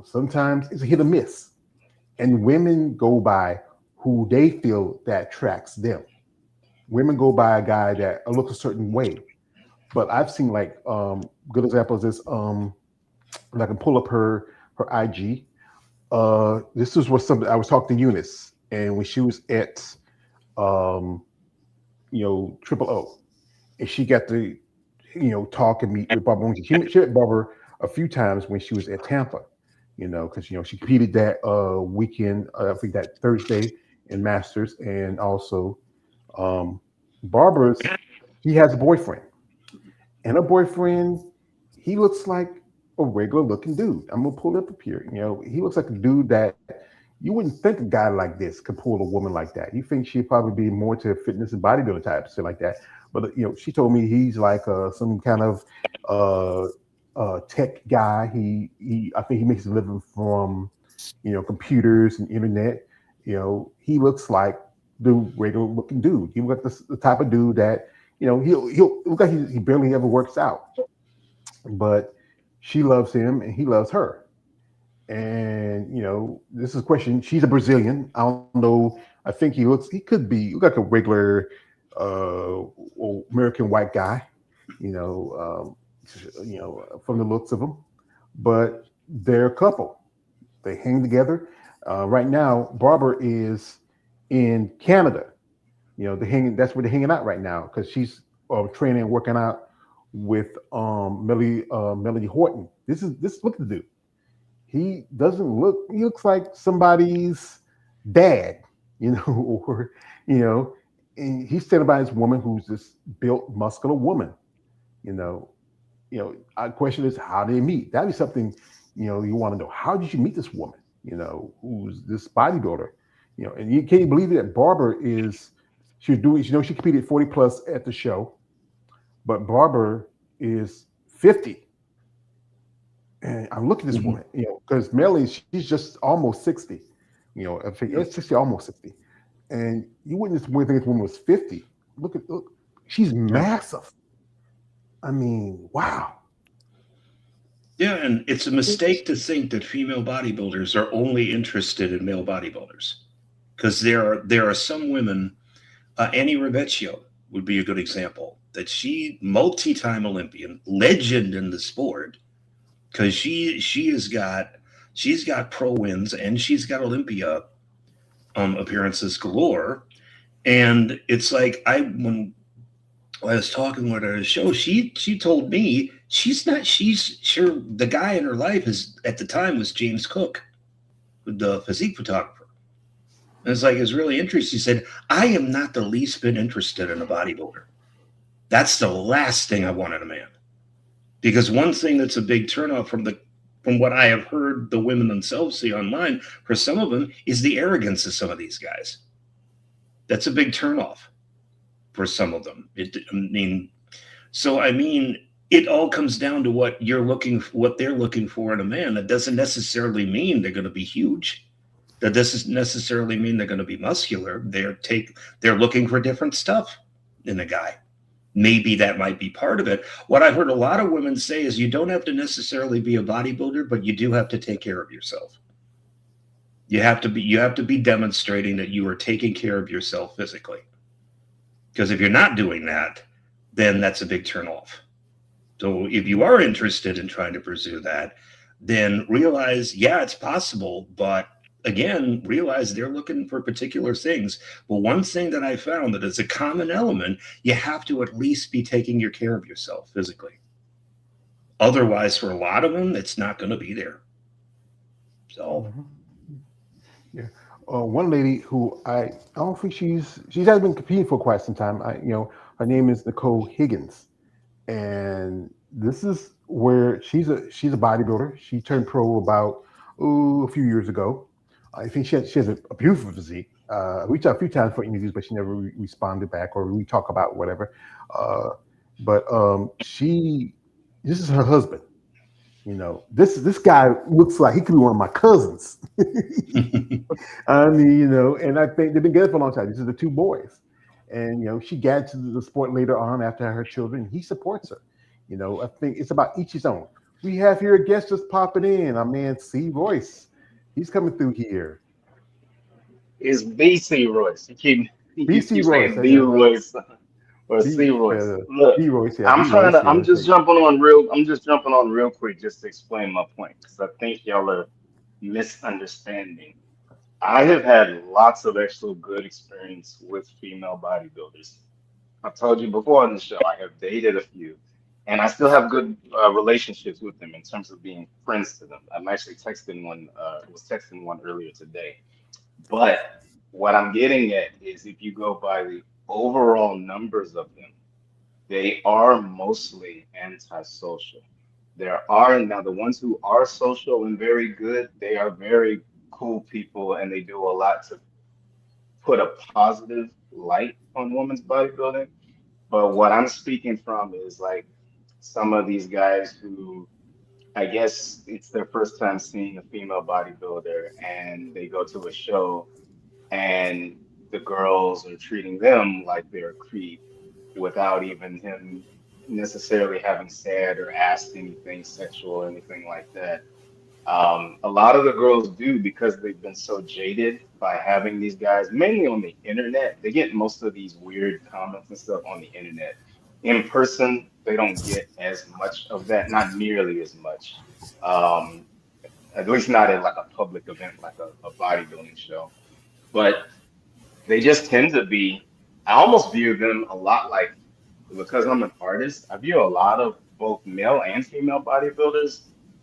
sometimes it's a hit or miss, and women go by who they feel that attracts them. Women go by a guy that looks a certain way. But I've seen good examples is I can pull up her IG. This was something I was talking to Eunice, and when she was at Triple O, and she got to talk and meet with Barbara. She met Barbara a few times when she was at Tampa, because she competed that weekend, I think that Thursday in Masters, and also he has a boyfriend, and her boyfriend, he looks like a regular looking dude. I'm gonna pull it up here. He looks like a dude that you wouldn't think a guy like this could pull a woman like that. You think she'd probably be more to fitness and bodybuilding type, shit like that. But she told me he's like some kind of tech guy. I think he makes a living from computers and internet. He looks like the regular looking dude. He looked like the type of dude that he'll look like he barely ever works out, but she loves him and he loves her. And this is a question. She's a Brazilian. I don't know. I think he could be look like a regular uh, American white guy. You know, from the looks of him, but they're a couple. They hang together. Right now, Barbara is in Canada. They hanging. That's where they're hanging out right now because she's training and working out with Melody Horton. This look at the dude. He doesn't look. He looks like somebody's dad, or you know. And he's standing by his woman, who's this built, muscular woman. You know, Our question is, how did they meet? That'd be something, you want to know. How did you meet this woman? Who's this bodybuilder? And you can't believe that Barbara is. She was doing. She competed 40 plus at the show, but Barbara is 50. And I'm looking at this woman, because Melly, she's just almost 60. I think it's 60, almost 60. And you wouldn't just think this woman was 50. Look, she's massive. I mean, wow. Yeah, and it's a mistake to think that female bodybuilders are only interested in male bodybuilders, because there are some women. Annie Rebecchio would be a good example. That she multi-time Olympian, legend in the sport, because she's got pro wins and she's got Olympia appearances galore. And it's like when I was talking with her at a show, she told me she's sure the guy in her life is at the time was James Cook, the physique photographer. And it's really interesting. She said, I am not the least bit interested in a bodybuilder. That's the last thing I want in a man. Because one thing that's a big turnoff from what I have heard the women themselves say online, for some of them, is the arrogance of some of these guys. That's a big turnoff for some of them. It all comes down to what they're looking for in a man. That doesn't necessarily mean they're going to be huge. That doesn't necessarily mean they're going to be muscular. They're looking for different stuff in a guy. Maybe that might be part of it. What I've heard a lot of women say is you don't have to necessarily be a bodybuilder, but you do have to take care of yourself. You have to be demonstrating that you are taking care of yourself physically. Because if you're not doing that, then that's a big turnoff. So if you are interested in trying to pursue that, then realize, yeah, it's possible, but again, realize they're looking for particular things. But one thing that I found that is a common element, you have to at least be taking your care of yourself physically. Otherwise, for a lot of them, it's not going to be there. So, yeah. One lady who I don't think she has been competing for quite some time. Her name is Nicole Higgins, and this is where she's a bodybuilder. She turned pro about a few years ago. I think she has a beautiful physique. I reached out a few times for interviews, but she never responded back, or we talk about whatever. But this is her husband. This guy looks like he could be one of my cousins. I mean, and I think they've been together for a long time. These are the two boys. And, she got to the sport later on after her children. He supports her. I think it's about each his own. We have here a guest just popping in. Our man, C. Royce. He's coming through here. It's BC Royce. You keep Royce, saying B Royce or C Royce. Look, B Royce, yeah, I'm just jumping on real quick just to explain my point, because I think y'all are misunderstanding. I have had lots of actual good experience with female bodybuilders. I've told you before on the show, I have dated a few, and I still have good relationships with them in terms of being friends to them. I'm actually was texting one earlier today. But what I'm getting at is, if you go by the overall numbers of them, they are mostly antisocial. There are now the ones who are social and very good, they are very cool people, and they do a lot to put a positive light on women's bodybuilding. But what I'm speaking from is like some of these guys who, I guess it's their first time seeing a female bodybuilder, and they go to a show and the girls or treating them like they're a creep without even him necessarily having said or asked anything sexual or anything like that. A lot of the girls do because they've been so jaded by having these guys, mainly on the internet. They get most of these weird comments and stuff on the internet. In person, they don't get as much of that, not nearly as much. Um, at least not at like a public event like a bodybuilding show. But they just tend to be, I almost view them a lot like, because I'm an artist, I view a lot of both male and female bodybuilders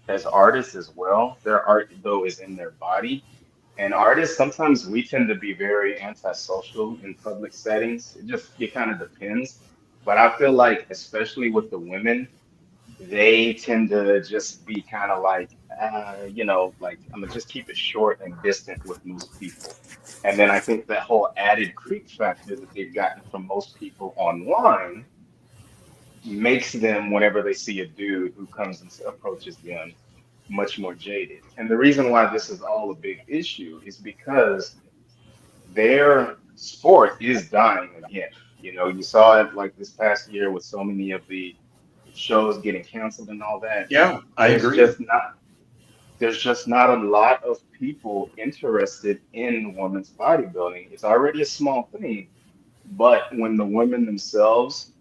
as artists as well. Their art, though, is in their body. And artists, sometimes we tend to be very antisocial in public settings. It kind of depends. But I feel like, especially with the women, they tend to just be kind of like, like I'm gonna just keep it short and distant with most people. And then I think that whole added creep factor that they've gotten from most people online makes them, whenever they see a dude who comes and approaches them, much more jaded. And the reason why this is all a big issue is because their sport is dying again. You know, you saw it like this past year with so many of the shows getting canceled and all that. Yeah, I There's agree. just not there's just not a lot of people interested in women's bodybuilding. It's already a small thing, but when the women themselves,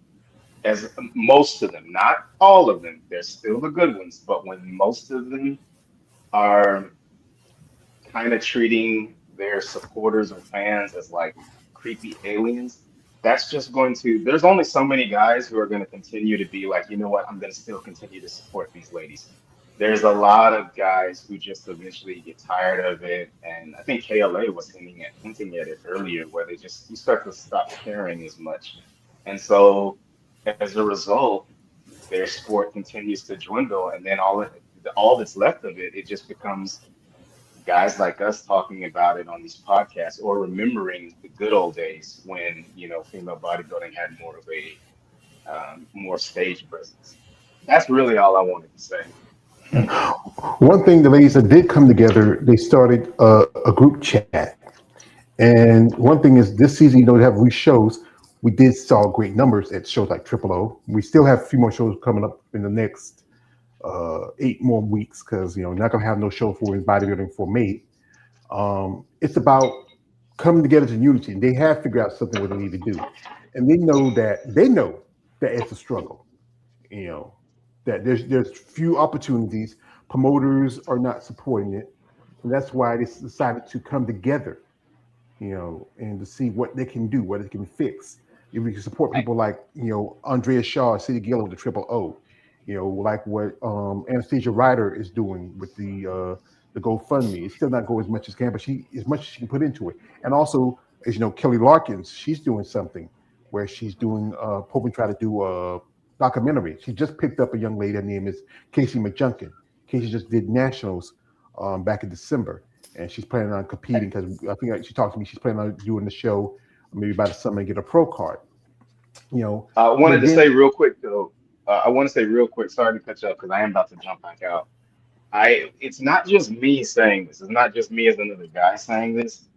as most of them, not all of them, they're still the good ones, but when most of them are kind of treating their supporters or fans as like creepy aliens, that's just going to, there's only so many guys who are going to continue to be like, you know what, I'm going to still continue to support these ladies. There's a lot of guys who just eventually get tired of it. And I think KLA was hinting at it earlier, where they just, you start to stop caring as much. And so as a result, their sport continues to dwindle. And then all that's left of it, it just becomes guys like us talking about it on these podcasts or remembering the good old days when, female bodybuilding had more of a more stage presence. That's really all I wanted to say. One thing the ladies that did come together, they started a group chat. And one thing is, this season, they have these shows. We did saw great numbers at shows like Triple O. We still have a few more shows coming up in the next 8 more weeks because not gonna have no show for in bodybuilding for May. It's about coming together to unity, and they have figured out something what they need to do, and they know that it's a struggle. You know that there's few opportunities. Promoters are not supporting it, and that's why they decided to come together, and to see what they can do, what they can fix. If we can support people like, Andrea Shaw, City Gill with the Triple O, like what Anastasia Ryder is doing with the GoFundMe. It's still not going as much as can, but as much as she can put into it. And also, as you know, Kelly Larkins, she's doing something where she's doing hoping to try to do a documentary. She just picked up a young lady. Her name is Casey McJunkin. Casey just did nationals back in December, and she's planning on competing because I think she talked to me. She's planning on doing the show maybe by the summer and get a pro card. I But wanted to again, say real quick though. I want to say real quick. Sorry to cut you off because I am about to jump back out. It's not just me saying this. It's not just me as another guy saying this.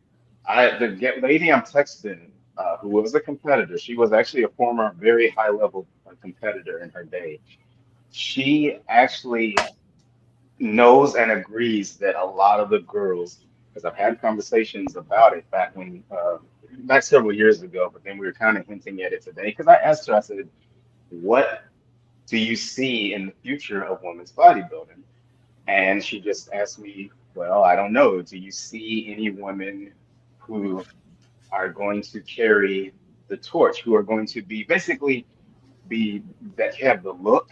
Lady I'm texting, who was a competitor, she was actually a former very high level competitor in her day. She actually knows and agrees that a lot of the girls, because I've had conversations about it back several years ago, but then we were kind of hinting at it today because I asked her, I said, what do you see in the future of women's bodybuilding? And she just asked me, well, I don't know. Do you see any women who are going to carry the torch, who are going to be basically be that have the look,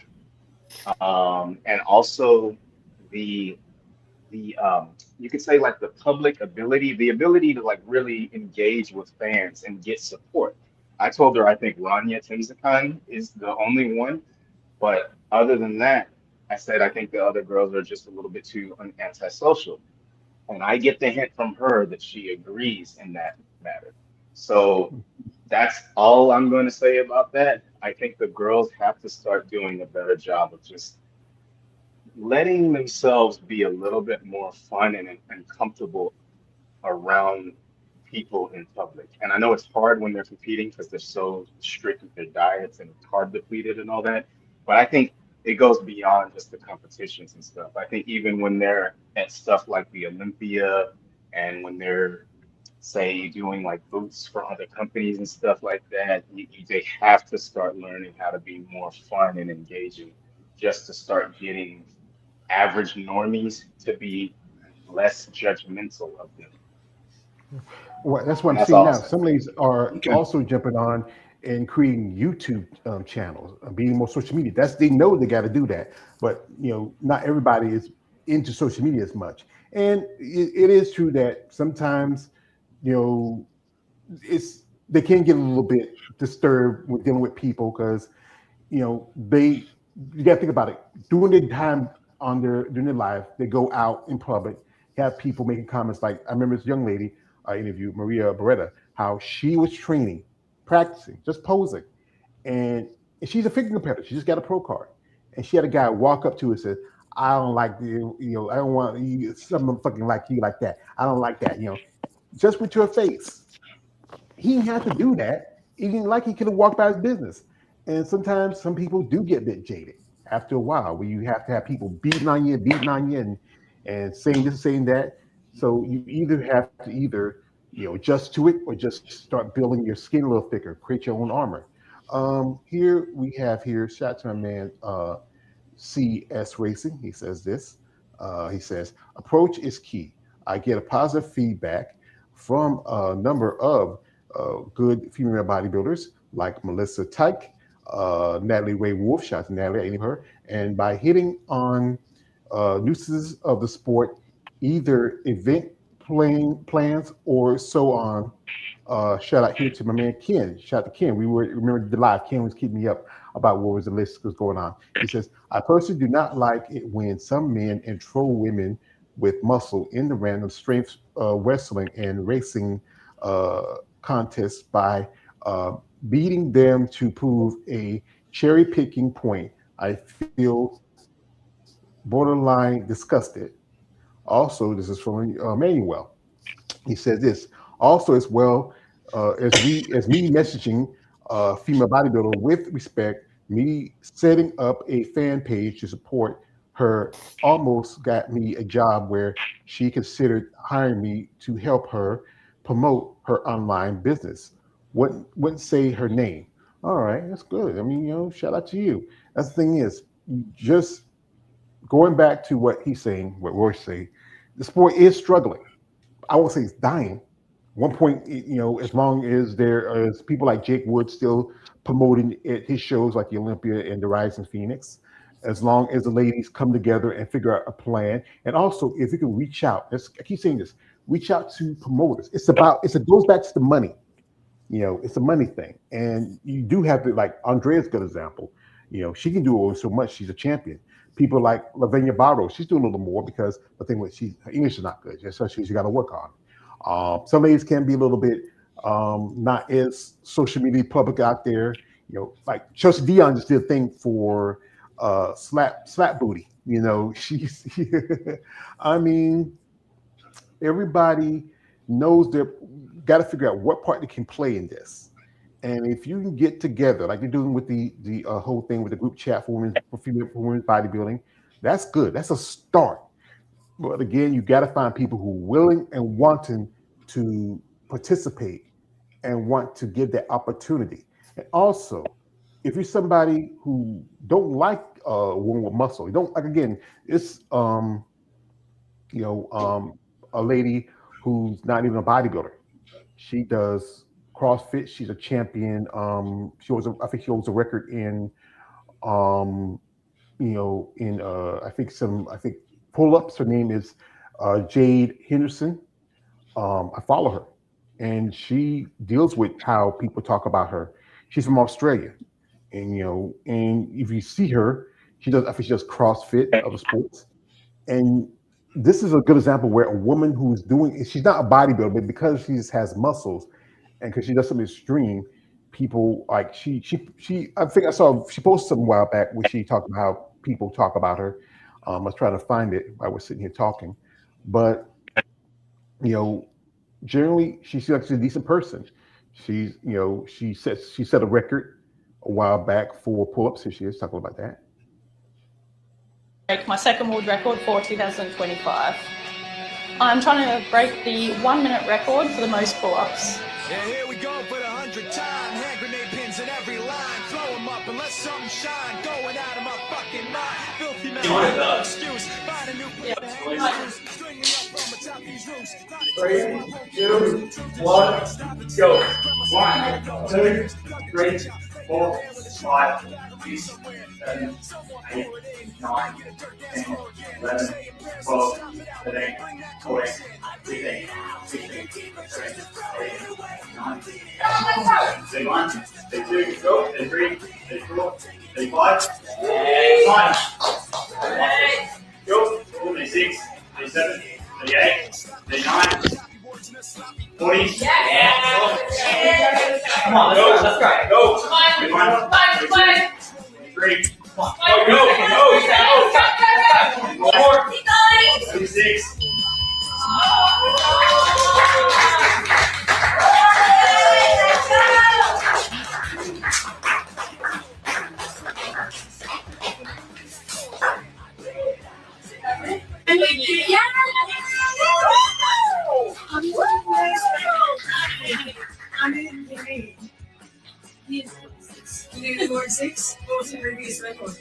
and also the you could say like the public ability, the ability to like really engage with fans and get support. I told her I think Rania Tenzakhan is the only one, but other than that, I said I think the other girls are just a little bit too antisocial. And I get the hint from her that she agrees in that matter. So that's all I'm going to say about that. I think the girls have to start doing a better job of just letting themselves be a little bit more fun and comfortable around people in public. And I know it's hard when they're competing because they're so strict with their diets and carb depleted and all that. But I think it goes beyond just the competitions and stuff. I think even when they're at stuff like the Olympia and when they're, say, doing like boots for other companies and stuff like that, they have to start learning how to be more fun and engaging just to start getting average normies to be less judgmental of them. Well, that's what And I'm that's seeing all I'll now. say. Some ladies are Okay. also jumping on and creating YouTube channels, being more social media. That's they know they got to do that, but not everybody is into social media as much. And it is true that sometimes, you know, it's they can get a little bit disturbed with dealing with people because they you got to think about it during their time during their life they go out in public, have people making comments like I remember this young lady I interviewed, Maria Beretta, how she was training, practicing, just posing, and, and she's a figure competitor. She just got a pro card, and she had a guy walk up to her and said, "I don't like you. I don't want you. Someone fucking like you like that. I don't like that. Just with your face." He didn't have to do that. He didn't like he could have walked by his business. And sometimes some people do get a bit jaded after a while, where you have to have people beating on you, and saying this, saying that. So you either have to adjust to it or just start building your skin a little thicker, create your own armor. Here we have here, shout out to my man CS Racing. He says this. He says, approach is key. I get a positive feedback from a number of good female bodybuilders like Melissa Tyke, Natalie Ray Wolf, shout out to Natalie, I ain't her. And by hitting on nuisances of the sport, either event plans or so on. Shout out here to my man Ken. Shout out to Ken. We were remember the live. Ken was keeping me up about what was the list was going on. He says, I personally do not like it when some men control women with muscle in the random strength wrestling and racing contests by uh, beating them to prove a cherry picking point. I feel borderline disgusted. Also, this is from Manuel. He says this also as well as me messaging female bodybuilder with respect, me setting up a fan page to support her almost got me a job where she considered hiring me to help her promote her online business. Wouldn't say her name. All right, that's good. I mean, shout out to you. That's the thing is, just going back to what he's saying, what Roy's saying, the sport is struggling. I won't say it's dying. One point, as long as there is people like Jake Wood still promoting his shows like the Olympia and the Rising Phoenix, as long as the ladies come together and figure out a plan, and also if you can reach out, I keep saying this, reach out to promoters. It goes back to the money. It's a money thing, and you do have to like Andrea's a good example. She can do so much. She's a champion. People like Lavinia Barrow, she's doing a little more because the thing with her English is not good, so she got to work on. Some ladies can be a little bit not as social media public out there. Like Chelsea Dion just did a thing for slap booty. She's. I mean, everybody knows they're got to figure out what part they can play in this. And if you can get together, like you're doing with the whole thing with the group chat for women's bodybuilding, that's good. That's a start. But again, you got to find people who are willing and wanting to participate and want to give that opportunity. And also, if you're somebody who don't like a woman with muscle, you don't like again, it's a lady who's not even a bodybuilder. She does CrossFit. She's a champion. I think she holds a record in um, I think pull-ups. Her name is Jade Henderson. I follow her, and she deals with how people talk about her. She's from Australia, and if you see her, I think she does CrossFit, other sports, and this is a good example where a woman who's she's not a bodybuilder, but because she just has muscles and because she does something extreme, people like she I think I saw she posted something a while back where she talked about how people talk about her. I was trying to find it while we're sitting here talking, but you know generally she seems like a decent person. She's, she set a record a while back for pull-ups. Here she is talking about that. Break my second world record for 2025. I'm trying to break the 1 minute record for the most pull-ups. Yeah, here we go for the 100th time. Hand grenade pins in every line. Throw them up and let something shine. Going out of my fucking mind. Filthy man, no excuse. Find a new string me up from atop these roofs. 3, 2, 1, go. 1, 2, 3, 4, 5, 6, 7, 8, 9, 10, 11, 12, 13, 14, 15, 16, 17, 18, 19, 21, 22, go. 23, 24, 25, 29, go. 26, 27, 38, 39, 40. Yeah. Come on, let's go. Go. 21, 22, 23. Go. One more. 26. What was the previous record?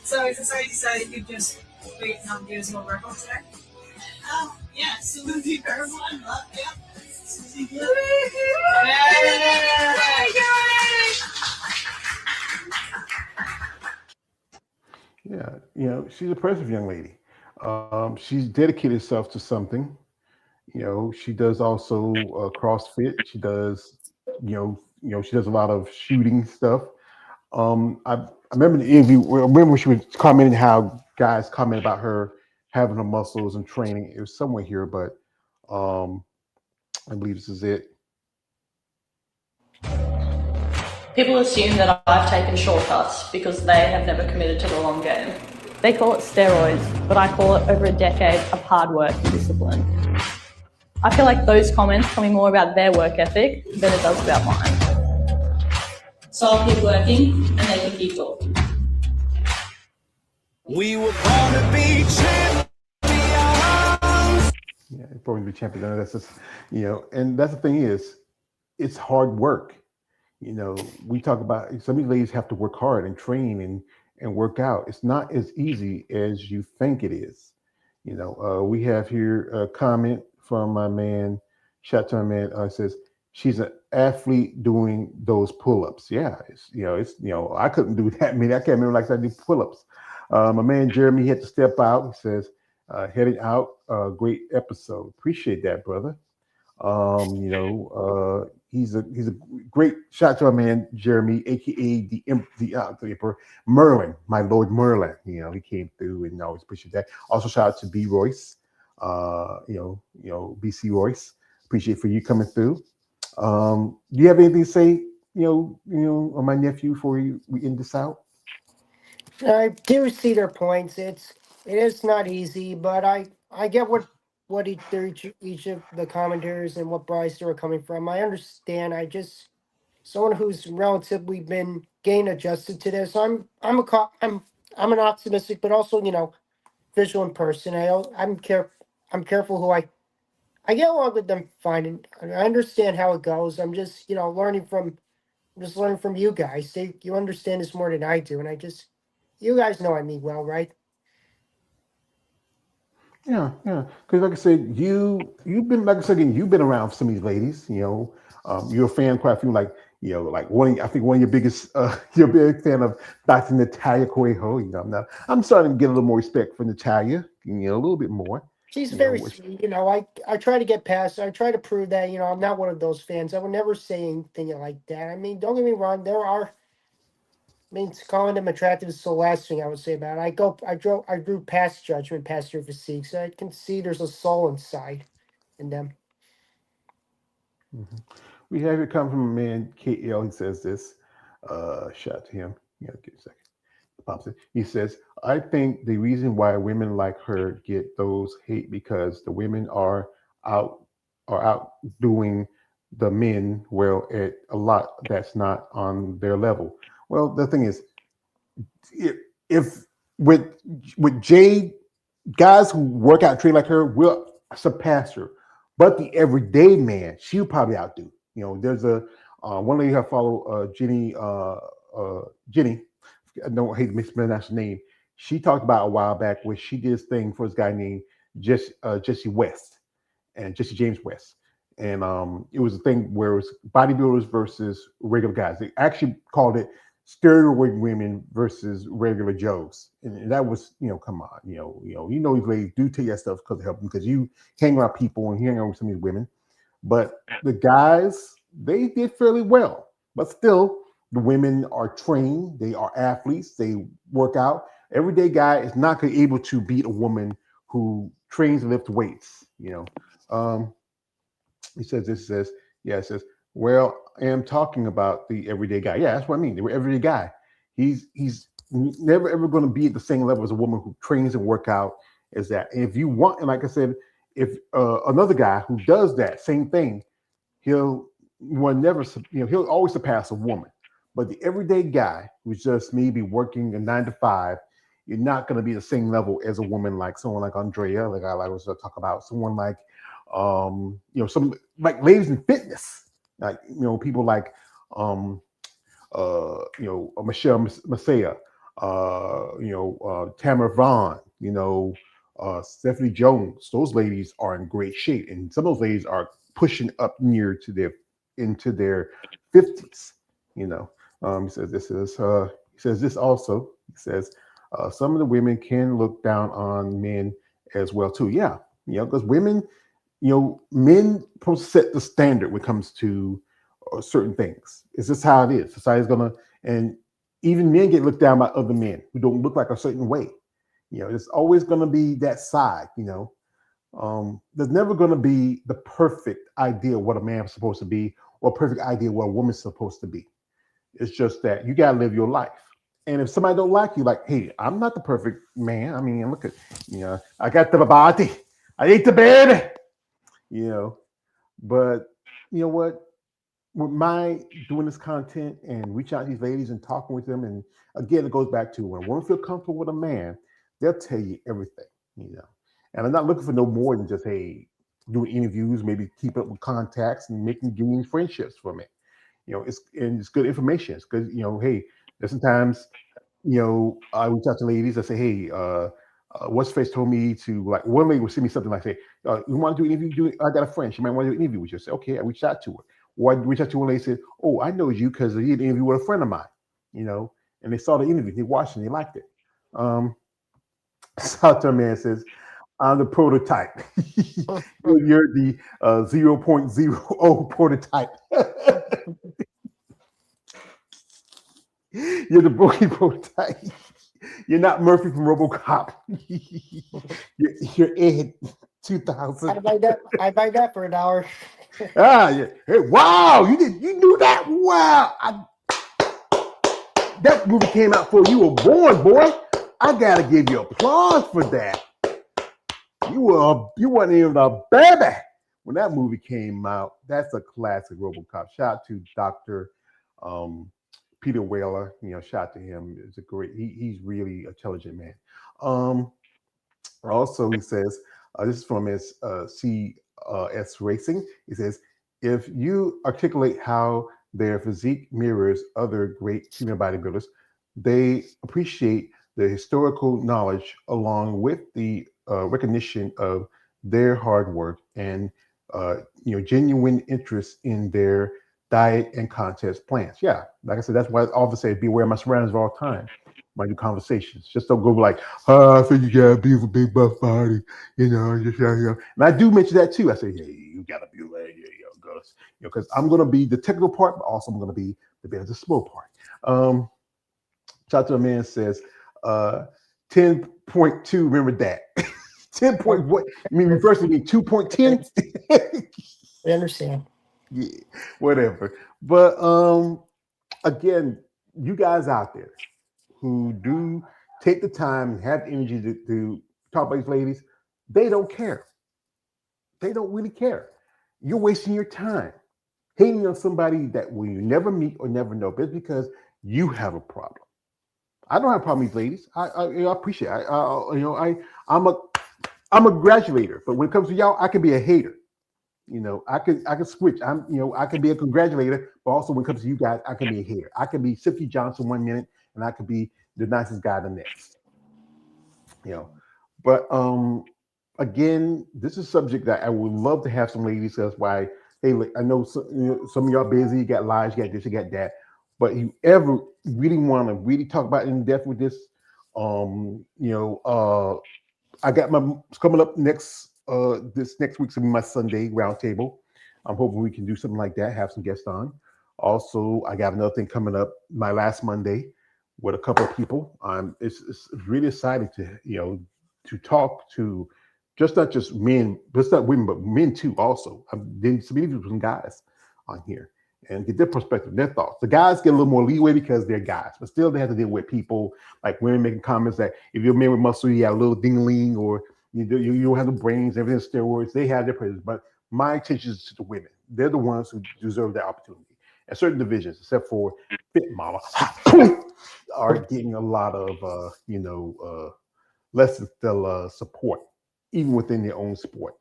So it's safe to say you just beat on Guinness World Record today? Yeah, Susie Berman. Yeah. Susie Berman. Yeah, she's a impressive young lady. She's dedicated herself to something. She does also CrossFit. She does, she does a lot of shooting stuff. I remember the interview. I remember when she was commenting how guys comment about her having her muscles and training. It was somewhere here, but I believe this is it. People assume that I've taken shortcuts because they have never committed to the long game. They call it steroids, but I call it over a decade of hard work and discipline. I feel like those comments tell me more about their work ethic than it does about mine. So I'll keep working and they can keep talking. We were born to be champions. Yeah, probably be champion. That's just, and that's the thing is, it's hard work. We talk about some of these ladies have to work hard and train and work out. It's not as easy as you think it is. We have here a comment from my man, shout to my man, says she's an athlete doing those pull-ups. Yeah, I couldn't do that many. I can't remember like I do pull-ups. My man Jeremy had to step out. He says, heading out, great episode. Appreciate that, brother. He's a great shout to our man Jeremy, aka the Emperor Merlin, my Lord Merlin. He came through and always appreciate that. Also shout out to B Royce, BC Royce. Appreciate for you coming through. Do you have anything to say, on my nephew before we end this out? I do see their points. It is not easy, but I get what each of the commenters and what Bryce they were coming from. I understand. I just someone who's relatively been getting adjusted to this. I'm an optimistic, but also vigilant person. I'm careful who I get along with them fine, and I understand how it goes. I'm just learning from you guys. You understand this more than I do, and you guys know I mean well, right? Yeah. Because like I said, you've been like I said again, you've been around some of these ladies. You're a fan quite a few. Like I think one of your biggest, you're a big fan of Dr. Natalia Coelho. I'm starting to get a little more respect for Natalia. A little bit more. She's very sweet. I try to get past. I try to prove that I'm not one of those fans. I would never say anything like that. I mean, don't get me wrong. Calling them attractive is the last thing I would say about it. I grew past judgment, past your physique, so I can see there's a soul inside in them. Mm-hmm. We have it come from a man, KL. He says this. Shout out to him. Give a second. He says, I think the reason why women like her get those hate because the women out out doing the men well at a lot that's not on their level. Well, the thing is, if with Jade, guys who work out and train like her will surpass her, but the everyday man, she'll probably outdo. There's a one lady I follow, Jenny. I don't hate to mispronounce her name. She talked about a while back where she did this thing for this guy named Jesse West and Jesse James West. And it was a thing where it was bodybuilders versus regular guys. They actually called it steroid women versus regular Joes. And that was, come on, these ladies do tell you that stuff because of help because you hang around people and hang around with some of these women. But the guys, they did fairly well. But still, the women are trained, they are athletes, they work out. Everyday guy is not going to be able to beat a woman who trains and lifts weights, He says, it says, well, I am talking about the everyday guy. Yeah, that's what I mean. The everyday guy. He's never ever going to be at the same level as a woman who trains and work out as that. And if you want, and like I said, if another guy who does that same thing, he'll always surpass a woman. But the everyday guy who's just maybe working a 9 to 5, you're not going to be the same level as a woman like someone like Andrea, like I was talk about, someone like some like ladies in fitness, like people like Michelle Masaya, Tamara Vaughn, Stephanie Jones. Those ladies are in great shape, and some of those ladies are pushing up near to into their 50s. He says this is. He says this also. He says some of the women can look down on men as well too. Yeah, because women, men set the standard when it comes to certain things. It's just how it is. Society's gonna, and even men get looked down by other men who don't look like a certain way. It's always gonna be that side. There's never gonna be the perfect idea of what a man's supposed to be or a perfect idea of what a woman's supposed to be. It's just that you gotta live your life. And if somebody don't like you, like, hey, I'm not the perfect man. I mean, look at, I got the body, I ate the baby, But you know what? With my doing this content and reaching out to these ladies and talking with them, and again, it goes back to when a woman feel comfortable with a man, they'll tell you everything, And I'm not looking for no more than just, hey, doing interviews, maybe keep up with contacts and gaining friendships from it. It's good information. It's good, hey, sometimes, I reach out to ladies. I say, hey, what's face told me to, like, one lady would send me something like, say, you want to do an interview? I got a friend. She might want to do an interview with you. I say, okay, I reached out to her. Or I reached out to one lady and said, oh, I know you because you did an interview with a friend of mine, and they saw the interview, they watched it, and they liked it. Southern man says, I'm the prototype. You're the 0.0 prototype. You're the broken prototype. You're not Murphy from RoboCop. you're Ed 2000. I buy that for $1. Yeah. Hey, wow! You knew that? Wow! That movie came out before you were born, boy. I gotta give you applause for that. You weren't even a baby when that movie came out. That's a classic RoboCop. Shout out to Dr. Peter Whaler. Shout out to him. It's a great. He's really intelligent man. Also, he says this is from his CS Racing. He says, if you articulate how their physique mirrors other great female bodybuilders, they appreciate the historical knowledge along with the recognition of their hard work and genuine interest in their diet and contest plans. Yeah, like I said, that's why I often say beware my surroundings at all time. My new conversations. Just don't go like, I think you got a beautiful big buff body, And I do mention that too. I say, hey, you got a beautiful, because I'm going to be the technical part, but also I'm going to be the bit of the slow part. Shout out to a man says, 10.2. Remember that. 10 point what? You mean reverse it mean 2.10? I understand. Yeah, whatever. But again, you guys out there, who do take the time and have the energy to talk about these ladies, they don't care. They don't really care. You're wasting your time hating on somebody that will you never meet or never know, but it's because you have a problem. I don't have a problem with these ladies. I appreciate it. I'm a gratulator, but when it comes to y'all, I can be a hater. I can switch. I can be a congratulator, but also when it comes to you guys, I can be a hater. I can be Sifty Johnson 1 minute, and I could be the nicest guy the next. But again, this is a subject that I would love to have some ladies. That's why, hey, I know some of y'all busy. You got lives, you got this, you got that. But you ever really want to really talk about in depth with this, I got my coming up next. This next week's gonna be my Sunday roundtable. I'm hoping we can do something like that. Have some guests on. Also, I got another thing coming up my last Monday with a couple of people. It's really exciting to talk to not just men, but not women, but men too. Also, then some guys on here and get their perspective, their thoughts. The guys get a little more leeway because they're guys, but still they have to deal with people like women making comments that if you're a man with muscle, you got a little ding-a-ling, or you don't have the brains, everything's steroids. They have their praises, but my attention is to the women. They're the ones who deserve that opportunity. And certain divisions, except for Fit Mama, are getting a lot of less than stellar support, even within their own sport.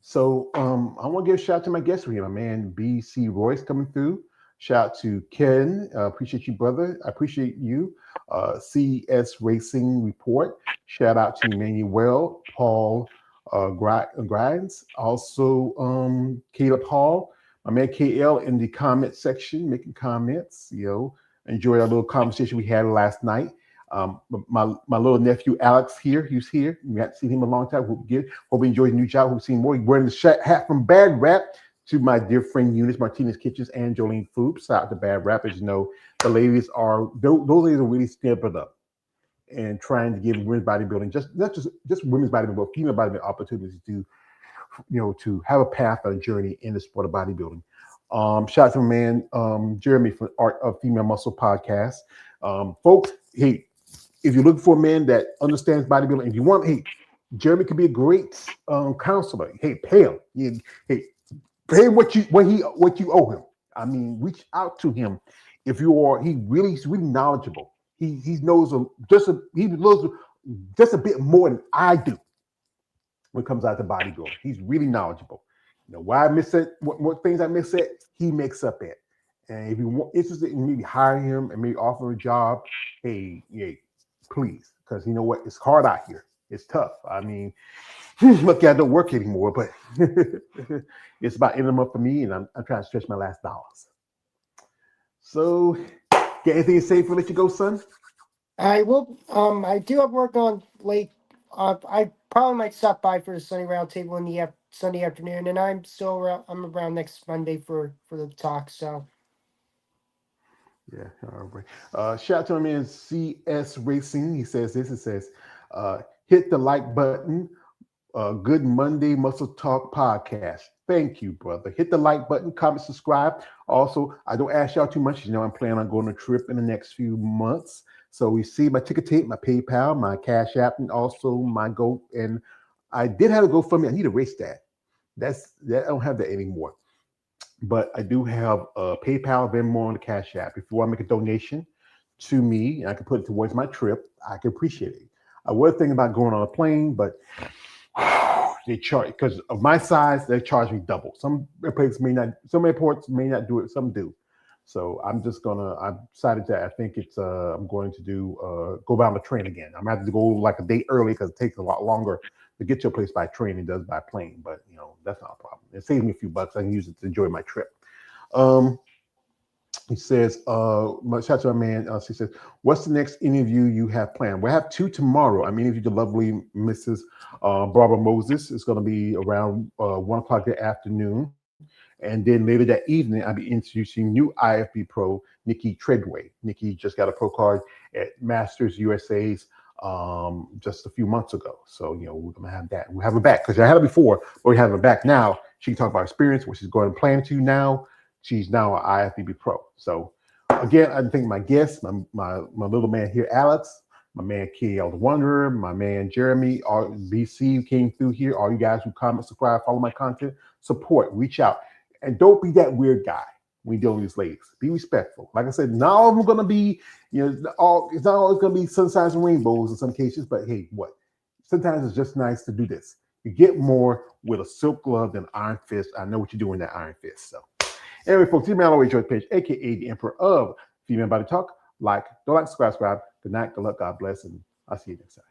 So I want to give a shout out to my guest here, my man BC Royce coming through. Shout out to Ken. Appreciate you, brother. I appreciate you. CS Racing Report. Shout out to Emmanuel, Paul Grimes. Also Caleb Hall. My man KL in the comment section making comments. Enjoyed our little conversation we had last night. My little nephew Alex he's here. We haven't seen him a long time. Hope he enjoys his new job. We've seen more. He's wearing the hat from Bad Rap. To my dear friend Eunice Martinez Kitchens and Jolene Foops. Shout out to Bad Rap. As you know, the ladies are those ladies are really stepping up and trying to give women's bodybuilding, not just women's bodybuilding, but female bodybuilding opportunities to have a path or a journey in the sport of bodybuilding. Shout out to my man Jeremy from Art of Female Muscle podcast. Folks, hey, if you're looking for a man that understands bodybuilding, if you want, hey, Jeremy could be a great counselor. Hey, pay him. Hey, pay what you owe him. I mean, reach out to him. If you are, he's really knowledgeable. He knows just a bit more than I do when it comes out to bodybuilding. He's really knowledgeable. Why I miss it? What things I miss it? He makes up it. And if you're interested in maybe hiring him and maybe offering a job, hey, please, because you know what? It's hard out here. It's tough. I mean, lucky I don't work anymore, but it's about ending them up for me, and I'm trying to stretch my last dollars. So, get anything to say before I let you go, son? I will. I do have work on late. I probably might stop by for the Sunday roundtable in the Sunday afternoon, and I'm still around. I'm around next Monday for the talk. So. Yeah, all right. Shout out to my man CS Racing. He says this. It says, hit the like button. Good Monday Muscle Talk podcast. Thank you, brother. Hit the like button, comment, subscribe. Also, I don't ask y'all too much. I'm planning on going on a trip in the next few months. So we see my ticket tape, my PayPal, my Cash App, and also my Go. And I did have a GoFundMe. I need to erase that. I don't have that anymore. But I do have a PayPal, Venmo, and the Cash App. If you want to make a donation to me, and I can put it towards my trip, I can appreciate it. I was thinking about going on a plane, but they charge, because of my size, they charge me double. Some airports may not do it, some do. So I decided that I think I'm going to go by on the train again. I'm going to have to go like a day early because it takes a lot longer to get to a place by train than it does by plane. But that's not a problem. It saves me a few bucks. I can use it to enjoy my trip. He says, shout out to my man. He says, what's the next interview you have planned? We have 2 tomorrow. I'm interviewing the lovely Mrs. Barbara Moses. It's going to be around 1 o'clock that afternoon. And then later that evening, I'll be introducing new IFB Pro, Nikki Treadway. Nikki just got a pro card at Masters USA's just a few months ago. So, we're going to have that. We'll have her back because I had her before, but we have her back now. She can talk about experience, what she's going to plan to now. She's now an IFBB Pro. So Again, I thank my guests, my little man here, Alex, my man KL the Wanderer, my man Jeremy, all BC who came through here, all you guys who comment, subscribe, follow my content, support, reach out. And don't be that weird guy when you deal with these ladies. Be respectful. Like I said, not all of them are gonna be, it's not always gonna be sunshines and rainbows in some cases, but hey, what? Sometimes it's just nice to do this. You get more with a silk glove than iron fist. I know what you're doing that iron fist. So anyway, folks, email our George page, aka the Emperor of Female Body Talk. Don't like, subscribe. Good night, good luck, God bless, and I'll see you next time.